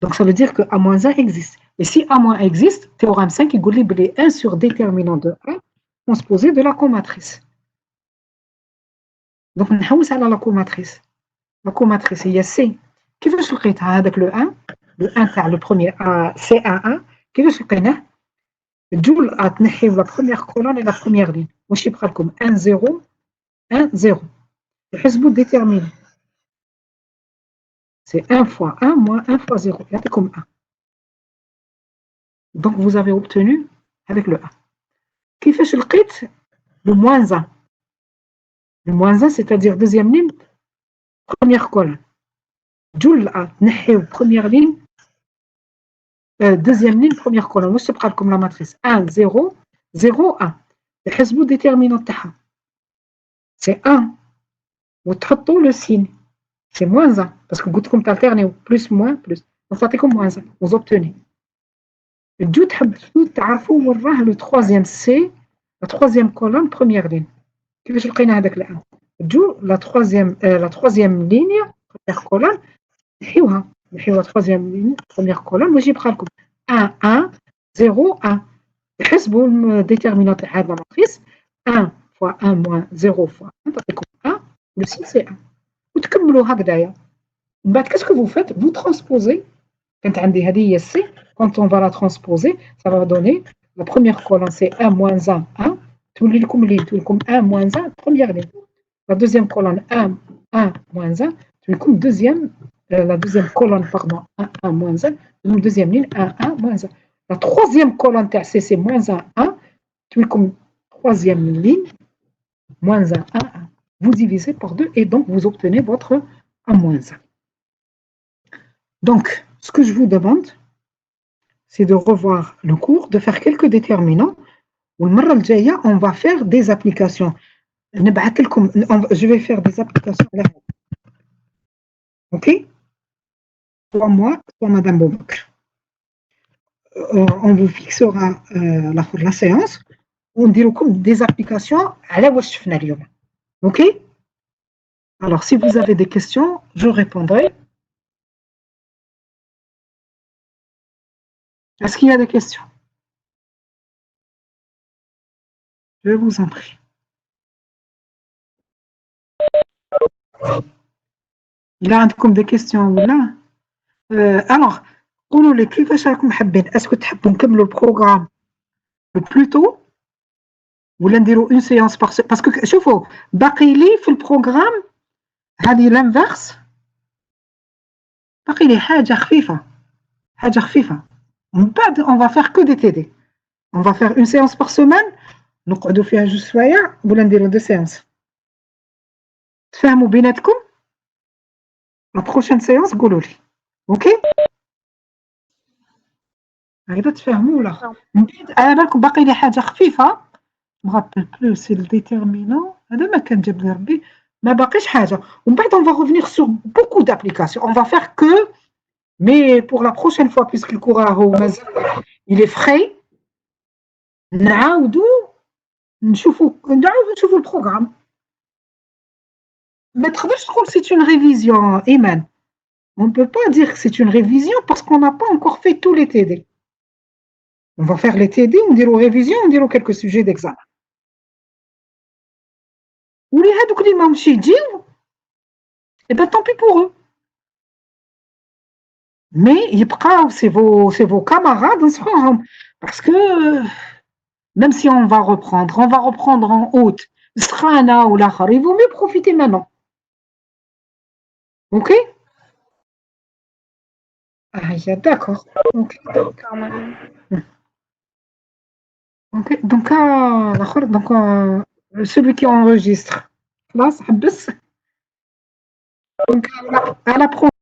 Donc, ça veut dire que A-1 existe. Et si A- existe, théorème 5, il dit 1 sur déterminant de A transposé de la comatrice. Donc, on a la comatrice. La comatrice, il y a C. Qui veut se créer avec le 1? Le 1 car le premier C1, qui veut se créer? Joule a tnahé la première colonne et la première ligne. Moi, je prends comme 1, 0, 1, 0. Le hasbou détermine. C'est 1 fois 1 moins 1 fois 0. Il y a comme 1. Donc, vous avez obtenu avec le 1. Qui fait le moins 1? Le moins 1, c'est-à-dire deuxième ligne, première colonne. Joule a tnahé première ligne, deuxième ligne, première colonne. Moi, je prends comme la matrice 1, 0, 0, 1. Le hasbou déterminant تاعها. C'est 1. Vous trouvez le signe. C'est moins 1. Parce que vous avez alterné plus, moins, plus. Donc, ça fait comme moins 1. Vous obtenez. Le troisième C, la troisième colonne, première ligne. Qui veut le avec le 1. La troisième ligne, première colonne. La troisième ligne, première colonne. Moi, j'ai pris 1, 1, 0, 1. Le déterminant de la matrice. 1 fois 1 moins 0 fois 1. Ça fait comme 1. Le signe, c'est 1. Vous تكملوا qu'est-ce que vous faites? Vous transposez. Quand on va la transposer, ça va donner la première colonne, c'est 1 moins 1, 1. Tout le monde 1 moins 1, première ligne. La deuxième colonne, 1, 1 moins 1. La deuxième colonne, pardon, 1, 1 moins 1. La deuxième ligne, 1, 1 moins 1. La troisième colonne, c'est moins 1, 1. Troisième ligne, moins 1, 1, 1. Vous divisez par 2 et donc vous obtenez votre A-1. Donc, ce que je vous demande, c'est de revoir le cours, de faire quelques déterminants. On va faire des applications. Je vais faire des applications. OK? Soit moi, soit Madame Boubakr. On vous fixera la séance. On dira des applications à la washfnarium. OK? Alors, si vous avez des questions, je répondrai. Est-ce qu'il y a des questions? Je vous en prie. Il y a des questions ou là? Alors, est-ce que tu as le programme le plus tôt? Ou l'indiro une séance par semaine? Parce que, je vois, Bakili fait le programme, هذه l'inverse. Bakili, حاجة خفيفة. On va faire que des TD. On va faire une séance par semaine. Nous allons faire juste soya, vous allez dire 2 séances. تفهموا بيناتكم. La prochaine séance, قولوا لي. OK? هيدا تفهموا ولا؟ أنا بالكم باقي لي حاجة خفيفة. Je me rappelle plus, c'est le déterminant. هذا ما كان جاب لي ربي. ما باقيش حاجة. ومن بعد on va revenir sur beaucoup d'applications. On va faire que Mais pour la prochaine fois, puisque le cours il est frais, نعاودوا نشوفوا le programme. Mais c'est une révision, Iman. On ne peut pas dire que c'est une révision parce qu'on n'a pas encore fait tous les TD. On va faire les TD, on dit aux révisions, on dit aux quelques sujets d'examen. Ou les hadouks li ma mchi yjiw, eh ben tant pis pour eux. Mais c'est vos camarades, parce que même si on va reprendre en haute, ou l'achar, il vaut mieux profiter maintenant. Ok? Ah, d'accord. Okay. Okay. Donc, celui qui enregistre. Là, ça baisse. Donc, à la prochaine.